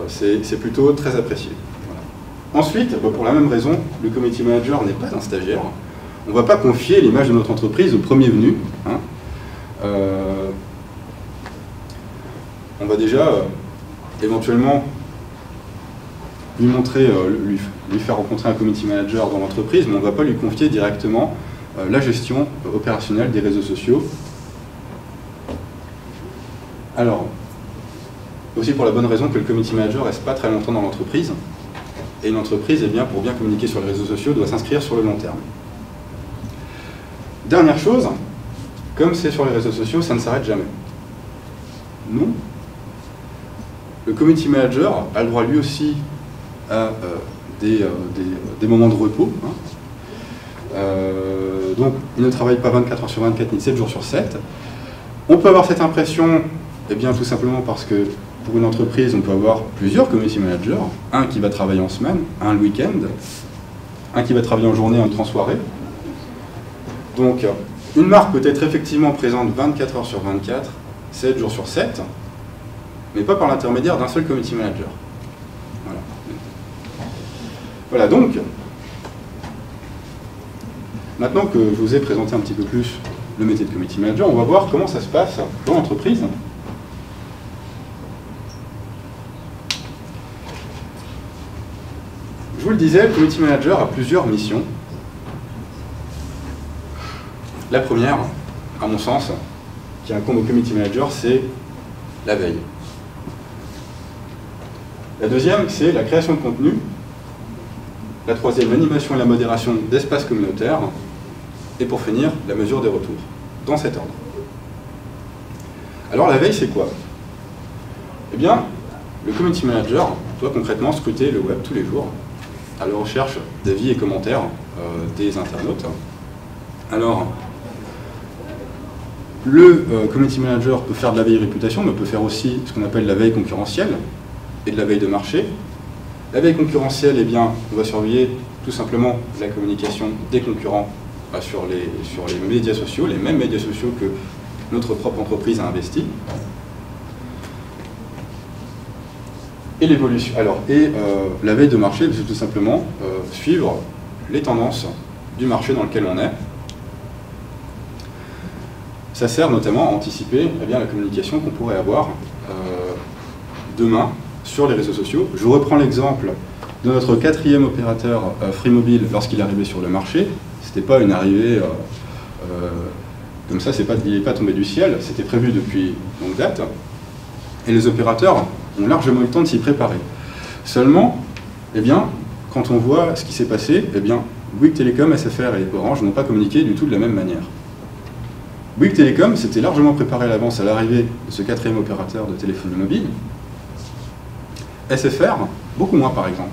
c'est plutôt très apprécié. Voilà. Ensuite, pour la même raison, le community manager n'est pas un stagiaire. On ne va pas confier l'image de notre entreprise au premier venu. Hein. On va déjà éventuellement lui montrer, lui faire rencontrer un community manager dans l'entreprise, mais on ne va pas lui confier directement la gestion opérationnelle des réseaux sociaux. Alors, aussi pour la bonne raison que le community manager ne reste pas très longtemps dans l'entreprise, et une entreprise, eh bien, pour bien communiquer sur les réseaux sociaux, doit s'inscrire sur le long terme. Dernière chose, comme c'est sur les réseaux sociaux, ça ne s'arrête jamais. Non. Le community manager a le droit lui aussi à des moments de repos. Hein. Donc, il ne travaille pas 24 heures sur 24 ni 7 jours sur 7. On peut avoir cette impression, eh bien, tout simplement parce que pour une entreprise, on peut avoir plusieurs community managers. Un qui va travailler en semaine, un le week-end, un qui va travailler en journée, un en soirée. Donc, une marque peut être effectivement présente 24 heures sur 24, 7 jours sur 7, mais pas par l'intermédiaire d'un seul community manager. Voilà. Voilà, donc, maintenant que je vous ai présenté un petit peu plus le métier de community manager, on va voir comment ça se passe dans l'entreprise. Je vous le disais, le community manager a plusieurs missions. La première, à mon sens, qui incombe au community manager, c'est la veille. La deuxième, c'est la création de contenu. La troisième, l'animation et la modération d'espaces communautaires. Et pour finir, la mesure des retours, dans cet ordre. Alors la veille, c'est quoi? Eh bien, le community manager doit concrètement scruter le web tous les jours à la recherche d'avis et commentaires des internautes. Alors, le community manager peut faire de la veille réputation, mais peut faire aussi ce qu'on appelle la veille concurrentielle et de la veille de marché. La veille concurrentielle, eh bien, on va surveiller tout simplement la communication des concurrents sur les médias sociaux, les mêmes médias sociaux que notre propre entreprise a investi. Et l'évolution. Alors, la veille de marché, c'est tout simplement suivre les tendances du marché dans lequel on est. Ça sert notamment à anticiper la communication qu'on pourrait avoir demain sur les réseaux sociaux. Je reprends l'exemple de notre quatrième opérateur Free Mobile lorsqu'il est arrivé sur le marché. C'était pas une arrivée comme ça, il n'est pas tombé du ciel, c'était prévu depuis longue date. Et les opérateurs ont largement eu le temps de s'y préparer. Seulement, eh bien, quand on voit ce qui s'est passé, eh bien, Bouygues Telecom, SFR et Orange n'ont pas communiqué du tout de la même manière. Bouygues Telecom s'était largement préparé à l'avance à l'arrivée de ce quatrième opérateur de téléphonie mobile. SFR, beaucoup moins par exemple.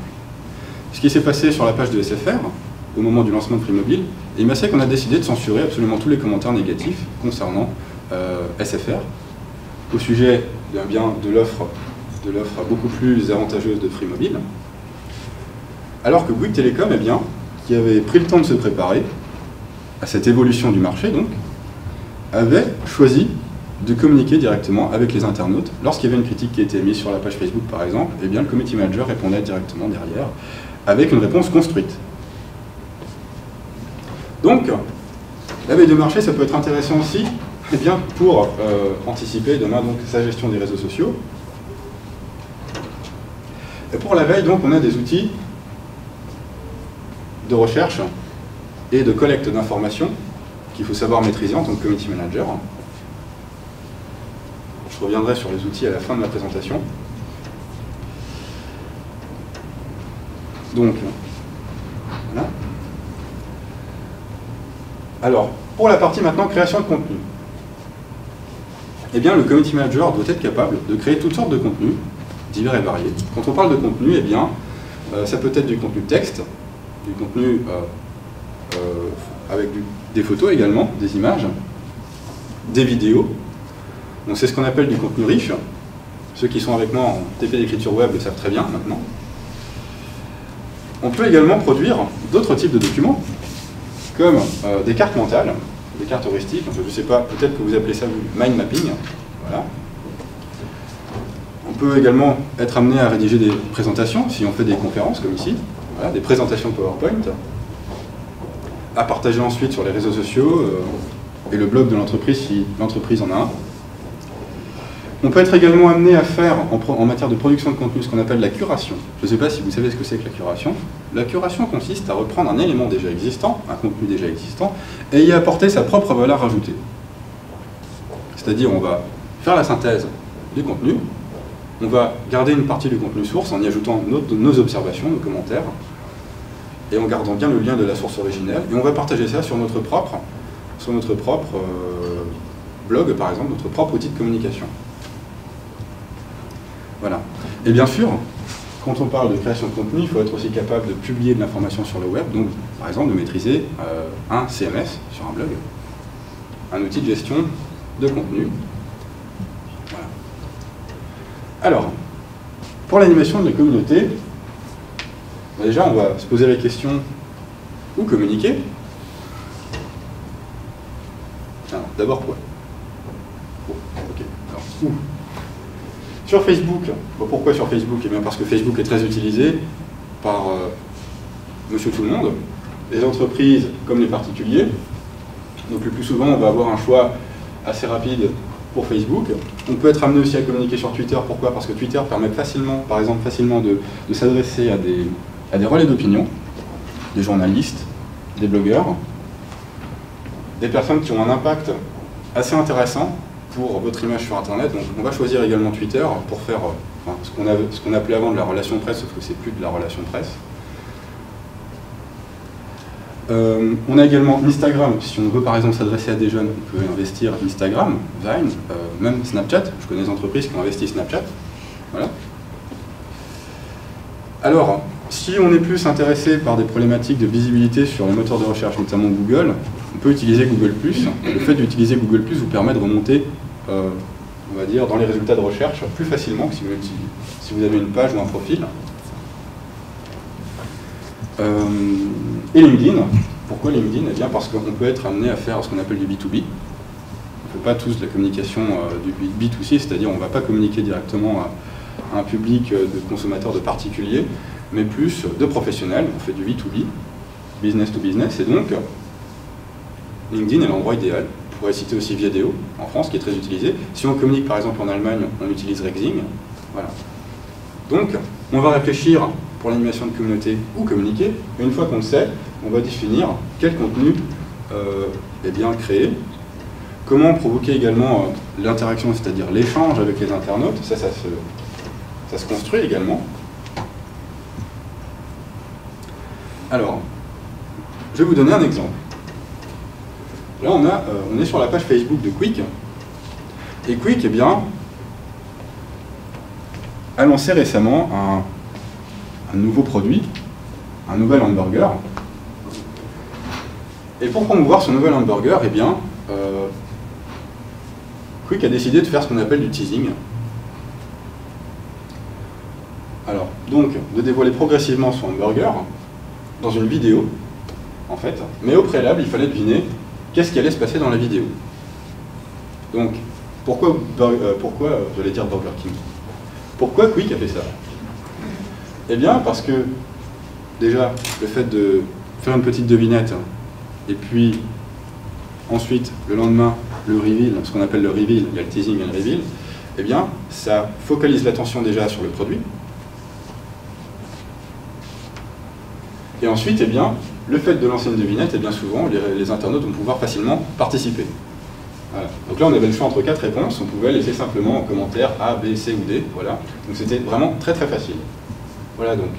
Ce qui s'est passé sur la page de SFR, au moment du lancement de Free Mobile, il m'a semblé qu'on a décidé de censurer absolument tous les commentaires négatifs concernant SFR, au sujet de l'offre beaucoup plus avantageuse de Free Mobile, alors que Bouygues Telecom, eh bien, qui avait pris le temps de se préparer à cette évolution du marché, donc, avait choisi de communiquer directement avec les internautes. Lorsqu'il y avait une critique qui était mise sur la page Facebook, par exemple, eh bien, le community manager répondait directement derrière, avec une réponse construite. Donc, la veille de marché, ça peut être intéressant aussi, eh bien, pour anticiper demain donc, sa gestion des réseaux sociaux. Et pour la veille, donc, on a des outils de recherche et de collecte d'informations qu'il faut savoir maîtriser en tant que community manager. Je reviendrai sur les outils à la fin de ma présentation. Donc, voilà. Alors, pour la partie maintenant création de contenu. Eh bien, le community manager doit être capable de créer toutes sortes de contenus, divers et variés. Quand on parle de contenu, eh bien, ça peut être du contenu texte, du contenu avec des photos également, des images, des vidéos. Donc c'est ce qu'on appelle du contenu riche. Ceux qui sont avec moi en TP d'écriture web le savent très bien maintenant. On peut également produire d'autres types de documents, comme des cartes mentales, des cartes heuristiques. Je ne sais pas, peut-être que vous appelez ça mind mapping. Voilà. On peut également être amené à rédiger des présentations, si on fait des conférences comme ici, voilà, des présentations PowerPoint, à partager ensuite sur les réseaux sociaux et le blog de l'entreprise si l'entreprise en a un. On peut être également amené à faire, en matière de production de contenu, ce qu'on appelle la curation. Je ne sais pas si vous savez ce que c'est que la curation. La curation consiste à reprendre un élément déjà existant, un contenu déjà existant, et y apporter sa propre valeur ajoutée. C'est-à-dire, on va faire la synthèse du contenu, on va garder une partie du contenu source en y ajoutant nos observations, nos commentaires, et en gardant bien le lien de la source originelle, et on va partager ça sur notre propre blog, par exemple, notre propre outil de communication. Voilà. Et bien sûr, quand on parle de création de contenu, il faut être aussi capable de publier de l'information sur le web, donc par exemple de maîtriser un CMS sur un blog, un outil de gestion de contenu. Voilà. Alors, pour l'animation de la communauté, déjà on va se poser la question où communiquer. Alors, d'abord quoi? Bon, ok. Alors, où? Sur Facebook. Bon, pourquoi sur Facebook? Eh bien parce que Facebook est très utilisé par monsieur tout le monde, les entreprises comme les particuliers. Donc le plus souvent, on va avoir un choix assez rapide pour Facebook. On peut être amené aussi à communiquer sur Twitter. Pourquoi? Parce que Twitter permet facilement, par exemple, de s'adresser à des relais d'opinion, des journalistes, des blogueurs, des personnes qui ont un impact assez intéressant pour votre image sur Internet. Donc on va choisir également Twitter pour faire ce qu'on appelait avant de la relation presse, sauf que c'est plus de la relation presse. On a également Instagram. Si on veut par exemple s'adresser à des jeunes, on peut investir Instagram, Vine, même Snapchat. Je connais des entreprises qui ont investi Snapchat. Voilà. Alors, si on est plus intéressé par des problématiques de visibilité sur les moteurs de recherche, notamment Google, on peut utiliser Google+. Le fait d'utiliser Google+, vous permet de remonter, on va dire, dans les résultats de recherche plus facilement que si vous avez une page ou un profil. Et LinkedIn. Pourquoi LinkedIn? Eh bien parce qu'on peut être amené à faire ce qu'on appelle du B2B. On ne fait pas tous de la communication du B2C, c'est-à-dire on ne va pas communiquer directement à un public de consommateurs, de particuliers, mais plus de professionnels. On fait du B2B, business to business, et donc LinkedIn est l'endroit idéal. On pourrait citer aussi Viadeo, en France, qui est très utilisé. Si on communique par exemple en Allemagne, on utilise Rexing. Voilà. Donc, on va réfléchir pour l'animation de communauté ou communiquer. Et une fois qu'on le sait, on va définir quel contenu est bien créé, comment provoquer également l'interaction, c'est-à-dire l'échange avec les internautes. Ça se construit également. Alors, je vais vous donner un exemple. Là, on est sur la page Facebook de Quick. Et Quick, eh bien, a lancé récemment un nouveau produit, un nouvel hamburger. Et pour promouvoir ce nouvel hamburger, eh bien, Quick a décidé de faire ce qu'on appelle du teasing. Alors, donc, de dévoiler progressivement son hamburger dans une vidéo, en fait, mais au préalable, il fallait deviner qu'est-ce qui allait se passer dans la vidéo. Donc, pourquoi j'allais dire Burger King? Pourquoi Quick a fait ça? Eh bien, parce que, déjà, le fait de faire une petite devinette, et puis, ensuite, le lendemain, le reveal, ce qu'on appelle le reveal, il y a le teasing et le reveal, eh bien, ça focalise l'attention déjà sur le produit. Et ensuite, eh bien, le fait de lancer une devinette, eh bien souvent, les internautes vont pouvoir facilement participer. Voilà. Donc là, on avait le choix entre 4 réponses. On pouvait laisser simplement en commentaire A, B, C ou D. Voilà. Donc c'était vraiment très très facile. Voilà donc.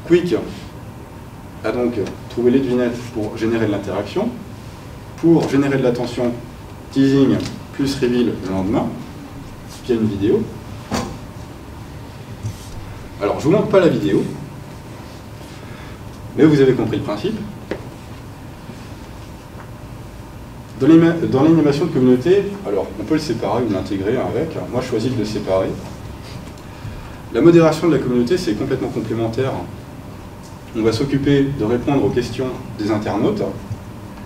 Quick a donc trouvé les devinettes pour générer de l'interaction. Pour générer de l'attention, teasing plus reveal le lendemain, via une vidéo. Alors, je ne vous montre pas la vidéo, mais vous avez compris le principe. Dans l'animation de communauté, alors on peut le séparer ou l'intégrer avec. Moi, je choisis de le séparer. La modération de la communauté, c'est complètement complémentaire. On va s'occuper de répondre aux questions des internautes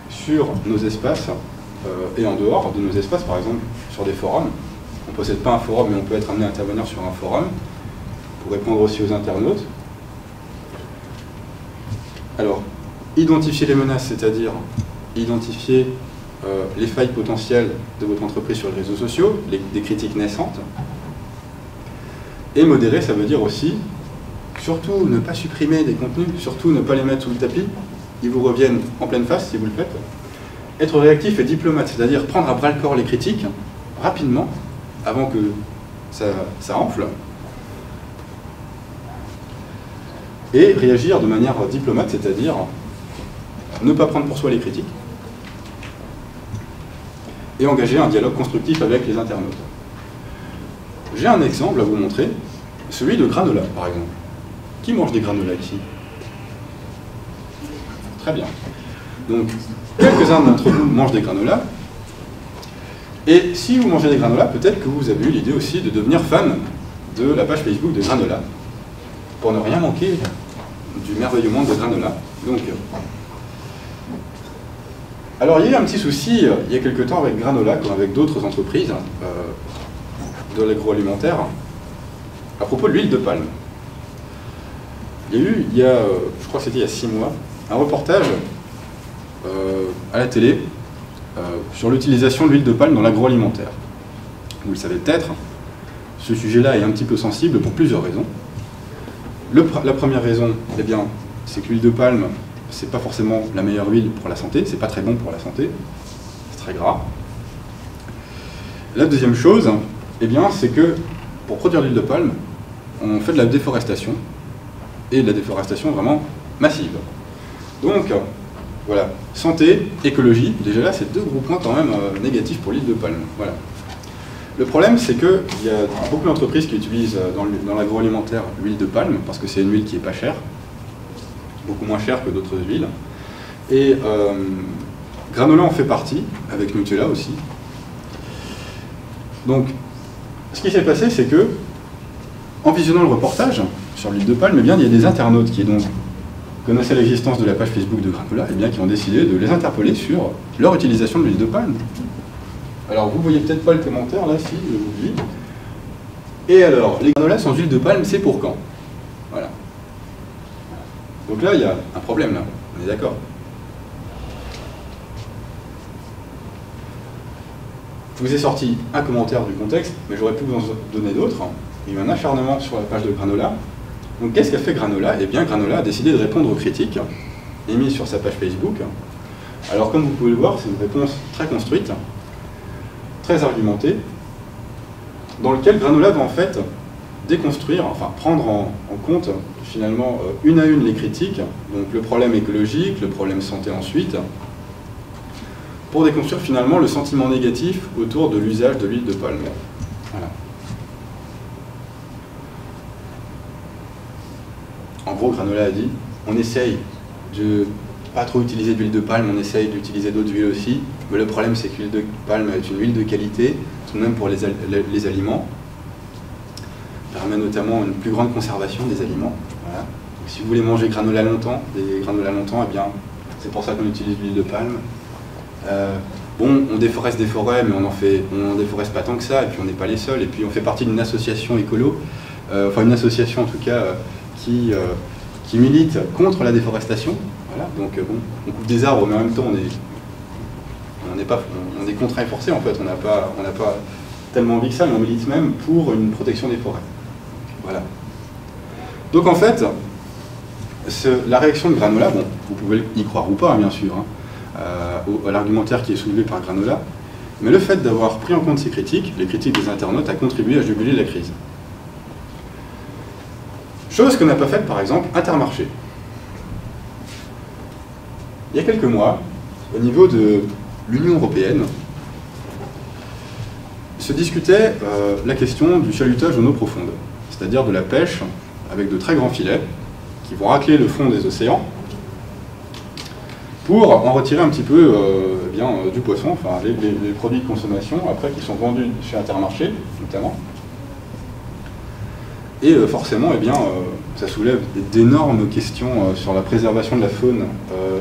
sur nos espaces et en dehors de nos espaces, par exemple sur des forums. On ne possède pas un forum, mais on peut être amené à intervenir sur un forum pour répondre aussi aux internautes. Alors, identifier les menaces, c'est-à-dire identifier les failles potentielles de votre entreprise sur les réseaux sociaux, des critiques naissantes. Et modérer, ça veut dire aussi, surtout ne pas supprimer des contenus, surtout ne pas les mettre sous le tapis, ils vous reviennent en pleine face si vous le faites. Être réactif et diplomate, c'est-à-dire prendre à bras-le-corps les critiques, rapidement, avant que ça enfle, et réagir de manière diplomate, c'est-à-dire ne pas prendre pour soi les critiques, et engager un dialogue constructif avec les internautes. J'ai un exemple à vous montrer, celui de granola, par exemple. Qui mange des granolas ici? Très bien. Donc, quelques-uns d'entre vous mangent des granolas, et si vous mangez des granolas, peut-être que vous avez eu l'idée aussi de devenir fan de la page Facebook de granola, pour ne rien manquer du merveilleux monde de granola. Donc, alors il y a eu un petit souci il y a quelque temps avec granola, comme avec d'autres entreprises de l'agroalimentaire, à propos de l'huile de palme. Il y a eu, je crois que c'était il y a 6 mois, un reportage à la télé sur l'utilisation de l'huile de palme dans l'agroalimentaire. Vous le savez peut-être, ce sujet-là est un petit peu sensible pour plusieurs raisons. La première raison, eh bien, c'est que l'huile de palme, c'est pas forcément la meilleure huile pour la santé, c'est pas très bon pour la santé, c'est très gras. La deuxième chose, eh bien, c'est que pour produire l'huile de palme, on fait de la déforestation, et de la déforestation vraiment massive. Donc, voilà, santé, écologie, déjà là, c'est deux gros points quand même négatifs pour l'huile de palme. Voilà. Le problème, c'est qu'il y a beaucoup d'entreprises qui utilisent dans l'agroalimentaire l'huile de palme, parce que c'est une huile qui est pas chère, beaucoup moins chère que d'autres huiles. Et granola en fait partie, avec Nutella aussi. Donc, ce qui s'est passé, c'est que, en visionnant le reportage sur l'huile de palme, eh bien, il y a des internautes qui donc connaissaient l'existence de la page Facebook de Granola, et bien, qui ont décidé de les interpeller sur leur utilisation de l'huile de palme. Alors, vous voyez peut-être pas le commentaire, là, si, je vous le dis. Et alors, les granolas sans huile de palme, c'est pour quand? Voilà. Donc là, il y a un problème, là. On est d'accord. Je vous ai sorti un commentaire du contexte, mais j'aurais pu vous en donner d'autres. Il y a eu un acharnement sur la page de Granola. Donc, qu'est-ce qu'a fait Granola? Eh bien, Granola a décidé de répondre aux critiques émises sur sa page Facebook. Alors, comme vous pouvez le voir, c'est une réponse très construite, très argumenté, dans lequel Granola va en fait déconstruire, enfin prendre en compte finalement une à une les critiques, donc le problème écologique, le problème santé ensuite, pour déconstruire finalement le sentiment négatif autour de l'usage de l'huile de palme. Voilà. En gros, Granola a dit, on essaye de pas trop utiliser d'huile de palme, on essaye d'utiliser d'autres huiles aussi, mais le problème c'est que l'huile de palme est une huile de qualité, tout de même pour les aliments, permet notamment une plus grande conservation des aliments. Voilà. Donc, si vous voulez manger des granola longtemps, eh bien, c'est pour ça qu'on utilise l'huile de palme. Bon, on déforeste des forêts, mais on déforeste pas tant que ça, et puis on n'est pas les seuls, et puis on fait partie d'une association écolo, enfin une association en tout cas qui milite contre la déforestation. Voilà, donc bon, on coupe des arbres, mais en même temps on est contraint et forcé en fait, on n'a pas tellement envie que ça, mais on milite même pour une protection des forêts. Voilà. Donc en fait, la réaction de Granola, bon, vous pouvez y croire ou pas, hein, bien sûr, hein, à l'argumentaire qui est soulevé par Granola, mais le fait d'avoir pris en compte ces critiques, les critiques des internautes, a contribué à juguler la crise. Chose que n'a pas faite par exemple Intermarché. Il y a quelques mois, au niveau de l'Union européenne, se discutait la question du chalutage en eau profonde, c'est-à-dire de la pêche avec de très grands filets qui vont racler le fond des océans pour en retirer un petit peu du poisson, enfin les produits de consommation après qui sont vendus chez Intermarché notamment. Et forcément, eh bien, ça soulève d'énormes questions sur la préservation de la faune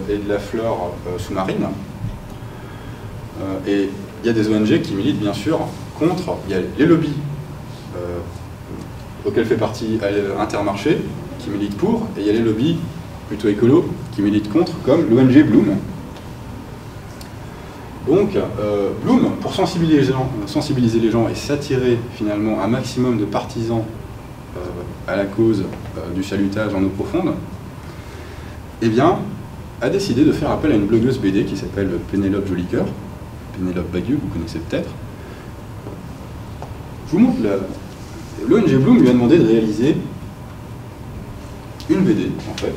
et de la flore sous-marine. Et il y a des ONG qui militent bien sûr contre, il y a les lobbies auxquels fait partie Intermarché, qui militent pour, et il y a les lobbies plutôt écolos qui militent contre, comme l'ONG Bloom. Donc, Bloom, pour sensibiliser les gens et s'attirer finalement un maximum de partisans à la cause du chalutage en eau profonde, eh bien, a décidé de faire appel à une blogueuse BD qui s'appelle Pénélope Jolicoeur, Pénélope Bagieux, vous connaissez peut-être. Je vous montre, l'ONG Bloom lui a demandé de réaliser une BD, en fait,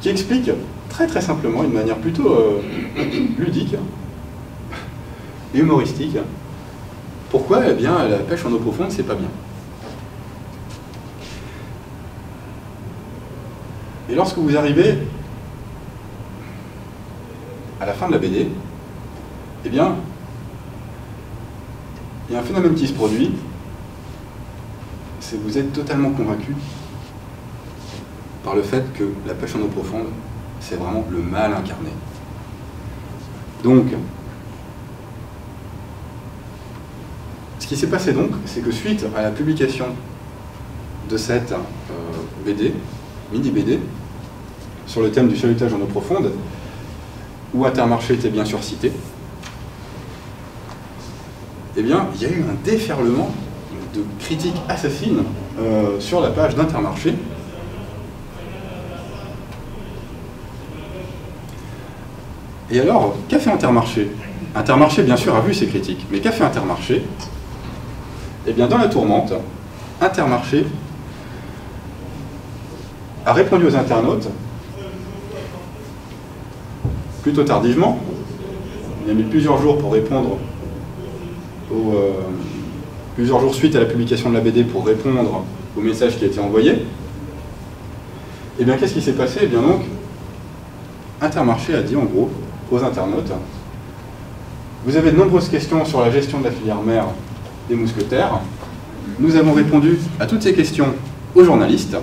qui explique très très simplement, d'une manière plutôt ludique et humoristique, pourquoi eh bien, la pêche en eau profonde, c'est pas bien. Et lorsque vous arrivez à la fin de la BD, eh bien, il y a un phénomène qui se produit, c'est que vous êtes totalement convaincu par le fait que la pêche en eau profonde, c'est vraiment le mal incarné. Donc, ce qui s'est passé donc, c'est que suite à la publication de cette BD, mini-BD, sur le thème du chalutage en eau profonde, où Intermarché était bien sûr cité, eh bien, il y a eu un déferlement, une de critiques assassines sur la page d'Intermarché. Et alors, qu'a fait Intermarché? Intermarché, bien sûr, a vu ces critiques, mais qu'a fait Intermarché? Eh bien, dans la tourmente, Intermarché a répondu aux internautes plutôt tardivement. Il a mis plusieurs jours pour répondre plusieurs jours suite à la publication de la BD pour répondre au message qui a été envoyé. Et bien, qu'est-ce qui s'est passé? Eh bien donc, Intermarché a dit en gros aux internautes: vous avez de nombreuses questions sur la gestion de la filière mère des mousquetaires. Nous avons répondu à toutes ces questions aux journalistes.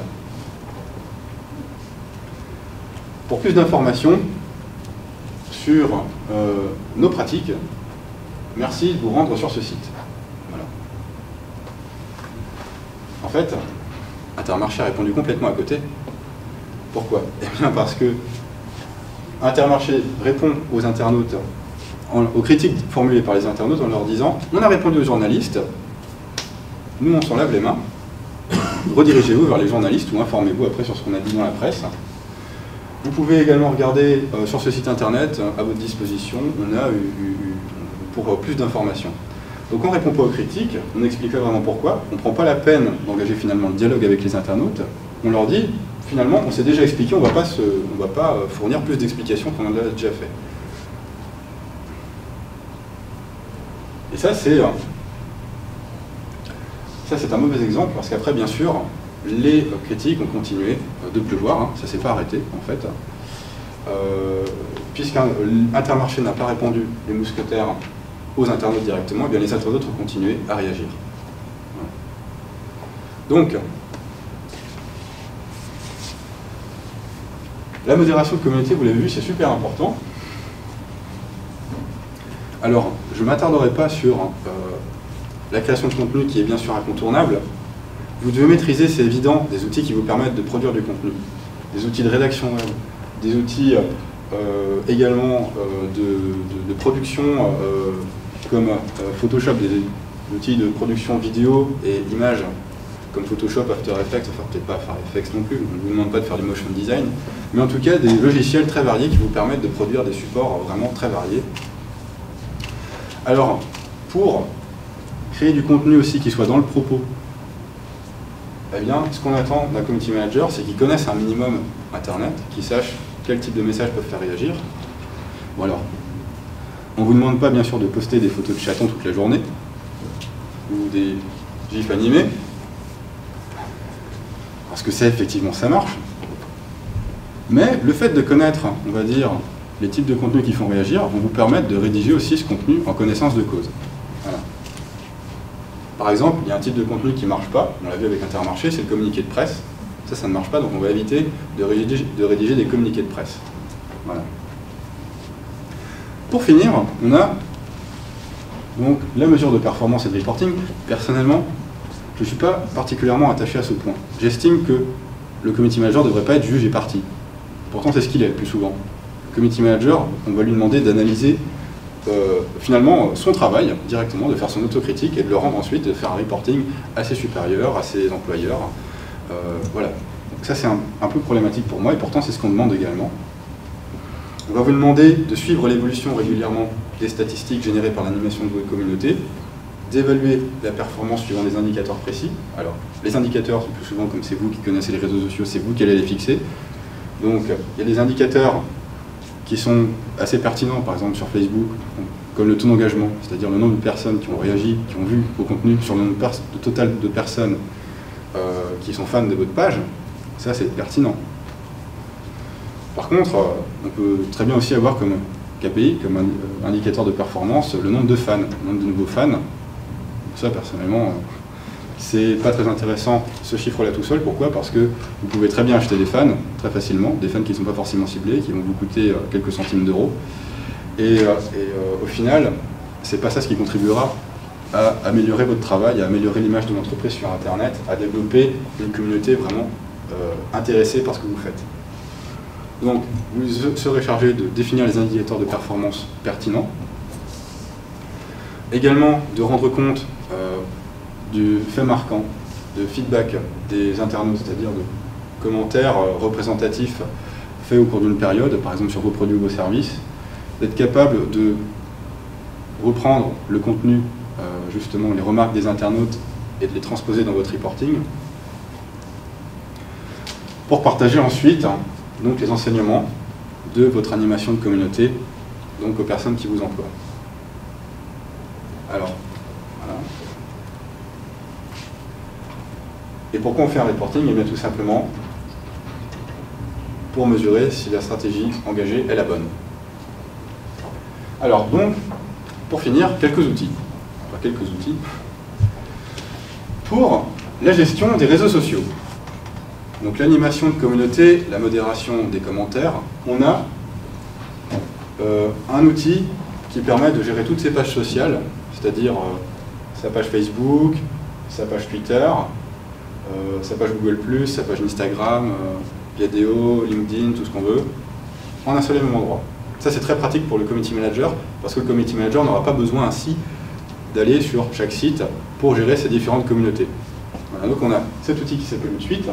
Pour plus d'informations sur nos pratiques, merci de vous rendre sur ce site. Voilà. En fait, Intermarché a répondu complètement à côté. Pourquoi? Eh bien parce que Intermarché répond aux internautes, aux critiques formulées par les internautes en leur disant: on a répondu aux journalistes, nous on s'en lave les mains, redirigez-vous vers les journalistes ou informez-vous après sur ce qu'on a dit dans la presse. Vous pouvez également regarder sur ce site internet à votre disposition, on a pour plus d'informations. Donc on ne répond pas aux critiques, on explique vraiment pourquoi, on ne prend pas la peine d'engager finalement le dialogue avec les internautes, on leur dit finalement on s'est déjà expliqué, on ne va pas fournir plus d'explications qu'on en a déjà fait. Et ça c'est un mauvais exemple, parce qu'après, bien sûr, les critiques ont continué de pleuvoir, hein, ça ne s'est pas arrêté, en fait. Puisqu'Intermarché n'a pas répondu, les mousquetaires, aux internautes directement, et bien les internautes ont continué à réagir. Voilà. Donc, la modération de communauté, vous l'avez vu, c'est super important. Alors, je ne m'attarderai pas sur la création de contenu qui est bien sûr incontournable. Vous devez maîtriser, c'est évident, des outils qui vous permettent de produire du contenu. Des outils de rédaction web, des outils également de production comme Photoshop, des outils de production vidéo et images comme Photoshop, After Effects, enfin peut-être pas After Effects non plus, on ne vous demande pas de faire du motion design, mais en tout cas des logiciels très variés qui vous permettent de produire des supports vraiment très variés. Alors, pour créer du contenu aussi qui soit dans le propos, eh bien, ce qu'on attend d'un community manager, c'est qu'ils connaissent un minimum Internet, qu'ils sachent quel type de messages peuvent faire réagir. Bon alors, on ne vous demande pas bien sûr de poster des photos de chatons toute la journée, ou des gifs animés, parce que ça, effectivement, ça marche. Mais le fait de connaître, on va dire, les types de contenus qui font réagir vont vous permettre de rédiger aussi ce contenu en connaissance de cause. Voilà. Par exemple, il y a un type de contenu qui ne marche pas, on l'a vu avec Intermarché, c'est le communiqué de presse. Ça ne marche pas, donc on va éviter de rédiger des communiqués de presse. Voilà. Pour finir, on a donc la mesure de performance et de reporting. Personnellement, je ne suis pas particulièrement attaché à ce point. J'estime que le community manager ne devrait pas être juge et partie. Pourtant, c'est ce qu'il est le plus souvent. Le community manager, on va lui demander d'analyser finalement son travail directement, de faire son autocritique et de le rendre ensuite, de faire un reporting à ses supérieurs, à ses employeurs. Voilà. Donc ça, c'est un peu problématique pour moi et pourtant, c'est ce qu'on demande également. On va vous demander de suivre l'évolution régulièrement des statistiques générées par l'animation de votre communauté, d'évaluer la performance suivant des indicateurs précis. Alors, les indicateurs, c'est plus souvent comme c'est vous qui connaissez les réseaux sociaux, c'est vous qui allez les fixer. Donc, il y a des indicateurs qui sont assez pertinents, par exemple sur Facebook, comme le taux d'engagement, c'est-à-dire le nombre de personnes qui ont réagi, qui ont vu vos contenus, sur le nombre total de personnes qui sont fans de votre page. Ça, c'est pertinent. Par contre, on peut très bien aussi avoir comme KPI, comme indicateur de performance, le nombre de fans, le nombre de nouveaux fans. Ça, personnellement, c'est pas très intéressant ce chiffre-là tout seul. Pourquoi? Parce que vous pouvez très bien acheter des fans, très facilement, des fans qui ne sont pas forcément ciblés, qui vont vous coûter quelques centimes d'euros. Et au final, c'est pas ça ce qui contribuera à améliorer votre travail, à améliorer l'image de l'entreprise sur Internet, à développer une communauté vraiment intéressée par ce que vous faites. Donc, vous serez chargé de définir les indicateurs de performance pertinents, également de rendre compte du fait marquant, de feedback des internautes, c'est-à-dire de commentaires représentatifs faits au cours d'une période, par exemple sur vos produits ou vos services, d'être capable de reprendre le contenu, justement les remarques des internautes et de les transposer dans votre reporting, pour partager ensuite donc, les enseignements de votre animation de communauté donc aux personnes qui vous emploient. Alors, voilà. Et pourquoi on fait un reporting? Eh bien tout simplement pour mesurer si la stratégie engagée est la bonne. Alors donc, pour finir, quelques outils. Enfin, quelques outils pour la gestion des réseaux sociaux. Donc l'animation de communauté, la modération des commentaires, on a un outil qui permet de gérer toutes ces pages sociales, c'est-à-dire sa page Facebook, sa page Twitter, sa page Google+, sa page Instagram, Viadeo, LinkedIn, tout ce qu'on veut, en un seul et même endroit. Ça c'est très pratique pour le community manager, parce que le community manager n'aura pas besoin ainsi d'aller sur chaque site pour gérer ces différentes communautés. Voilà, donc on a cet outil qui s'appelle Hootsuite.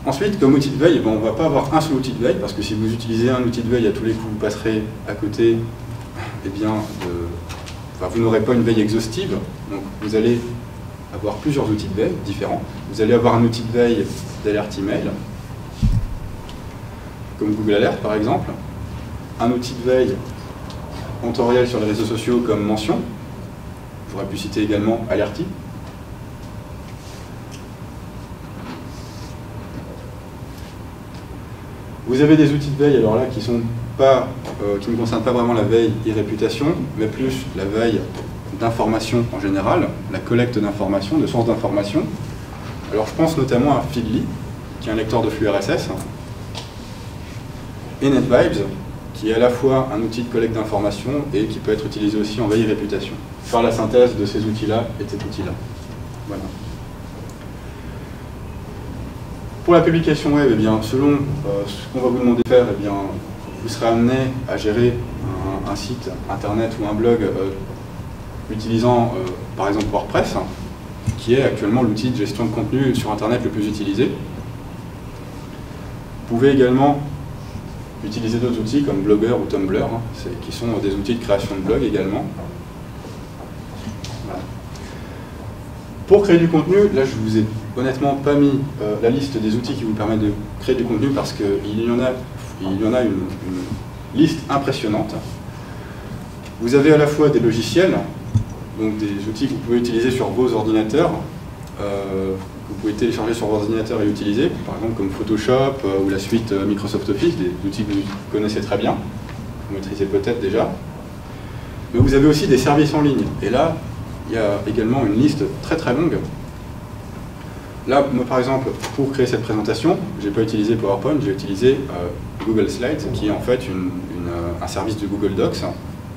Ensuite, comme outil de veille, on ne va pas avoir un seul outil de veille, parce que si vous utilisez un outil de veille, à tous les coups, vous passerez à côté, eh bien, vous n'aurez pas une veille exhaustive. Donc, vous allez avoir plusieurs outils de veille différents. Vous allez avoir un outil de veille d'alerte email, comme Google Alert, par exemple. Un outil de veille en temps réel sur les réseaux sociaux, comme Mention. J'aurais pu citer également Alerty. Vous avez des outils de veille, alors là, qui ne concernent pas vraiment la veille et réputation, mais plus la veille d'information en général, la collecte d'informations, de sources d'informations. Alors je pense notamment à Feedly, qui est un lecteur de flux RSS, et NetVibes, qui est à la fois un outil de collecte d'informations et qui peut être utilisé aussi en veille et réputation. Faire la synthèse de ces outils-là et de cet outil-là. Voilà. Pour la publication web, eh bien, selon ce qu'on va vous demander de faire, eh bien, vous serez amené à gérer un site internet ou un blog utilisant par exemple WordPress, qui est actuellement l'outil de gestion de contenu sur internet le plus utilisé. Vous pouvez également utiliser d'autres outils comme Blogger ou Tumblr, qui sont des outils de création de blog également. Voilà. Pour créer du contenu, là je vous ai honnêtement pas mis la liste des outils qui vous permettent de créer du contenu parce qu'il y en a une liste impressionnante. Vous avez à la fois des logiciels, donc des outils que vous pouvez utiliser sur vos ordinateurs, que vous pouvez télécharger sur vos ordinateurs et utiliser, par exemple comme Photoshop ou la suite Microsoft Office, des outils que vous connaissez très bien, que vous maîtrisez peut-être déjà. Mais vous avez aussi des services en ligne, et là, il y a également une liste très très longue. Là, moi par exemple, pour créer cette présentation, je n'ai pas utilisé PowerPoint, j'ai utilisé Google Slides, qui est en fait un service de Google Docs,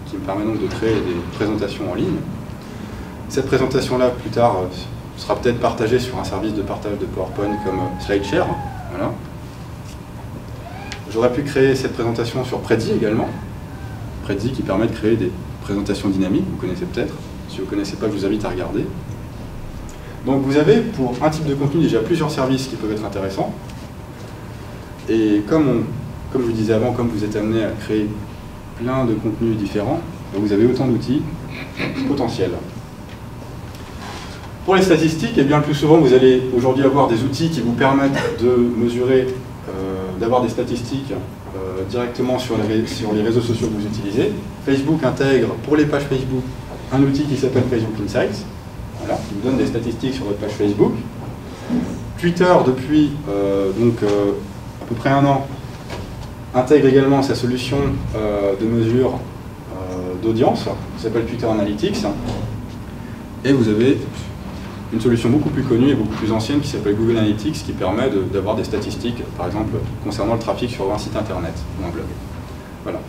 qui me permet donc de créer des présentations en ligne. Cette présentation-là, plus tard, sera peut-être partagée sur un service de partage de PowerPoint comme SlideShare. Voilà. J'aurais pu créer cette présentation sur Prezi également. Prezi qui permet de créer des présentations dynamiques, vous connaissez peut-être. Si vous ne connaissez pas, je vous invite à regarder. Donc vous avez pour un type de contenu déjà plusieurs services qui peuvent être intéressants. Et comme je vous disais avant, comme vous êtes amené à créer plein de contenus différents, vous avez autant d'outils potentiels. Pour les statistiques, eh bien, le plus souvent vous allez aujourd'hui avoir des outils qui vous permettent de mesurer, d'avoir des statistiques directement sur les réseaux sociaux que vous utilisez. Facebook intègre pour les pages Facebook un outil qui s'appelle Facebook Insights. Voilà, qui vous donne des statistiques sur votre page Facebook. Twitter, depuis à peu près un an, intègre également sa solution de mesure d'audience, qui s'appelle Twitter Analytics. Et vous avez une solution beaucoup plus connue et beaucoup plus ancienne qui s'appelle Google Analytics, qui permet d'avoir des statistiques, par exemple, concernant le trafic sur un site internet ou un blog. Voilà.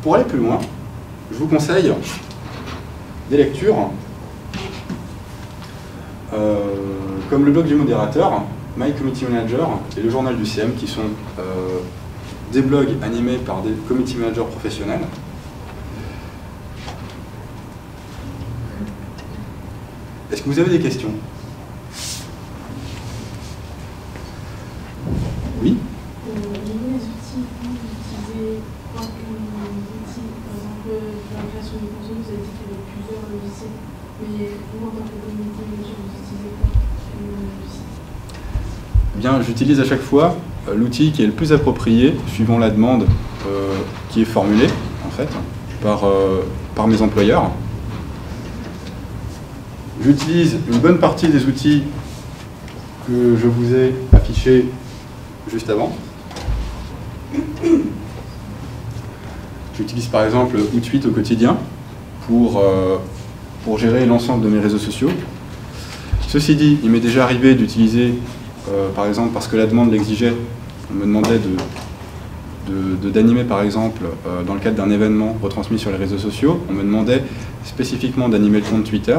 Pour aller plus loin, je vous conseille des lectures comme le blog du modérateur, My Community Manager et le journal du CM, qui sont des blogs animés par des community managers professionnels Est-ce que vous avez des questions? Oui? Les outils que vous utilisez, quoi que les outils, par exemple, dans la création de contenu, vous avez dit qu'il y avait plusieurs logiciels, mais vous, en tant que community manager, vous utilisez quoi comme logiciel? Bien, j'utilise à chaque fois l'outil qui est le plus approprié, suivant la demande qui est formulée, en fait, par mes employeurs. J'utilise une bonne partie des outils que je vous ai affichés juste avant. J'utilise par exemple Outsuite au quotidien pour gérer l'ensemble de mes réseaux sociaux. Ceci dit, il m'est déjà arrivé d'utiliser, par exemple, parce que la demande l'exigeait, on me demandait d'animer par exemple, dans le cadre d'un événement retransmis sur les réseaux sociaux, on me demandait spécifiquement d'animer le compte Twitter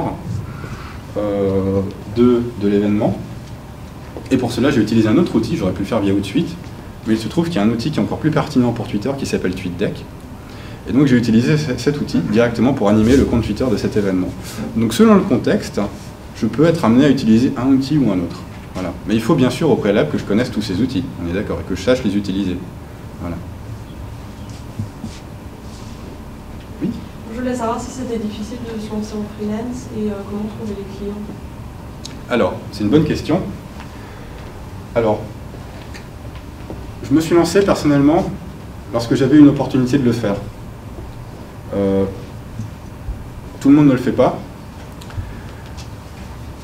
de l'événement. Et pour cela, j'ai utilisé un autre outil, j'aurais pu le faire via Outsuite, mais il se trouve qu'il y a un outil qui est encore plus pertinent pour Twitter qui s'appelle TweetDeck. Et donc j'ai utilisé cet outil directement pour animer le compte Twitter de cet événement. Donc selon le contexte, je peux être amené à utiliser un outil ou un autre. Voilà. Mais il faut bien sûr au préalable que je connaisse tous ces outils, on est d'accord, et que je sache les utiliser. Voilà. Oui? Je voulais savoir si c'était difficile de se lancer en freelance et comment trouver les clients. Alors, c'est une bonne question. Alors, je me suis lancé personnellement lorsque j'avais une opportunité de le faire. Tout le monde ne le fait pas.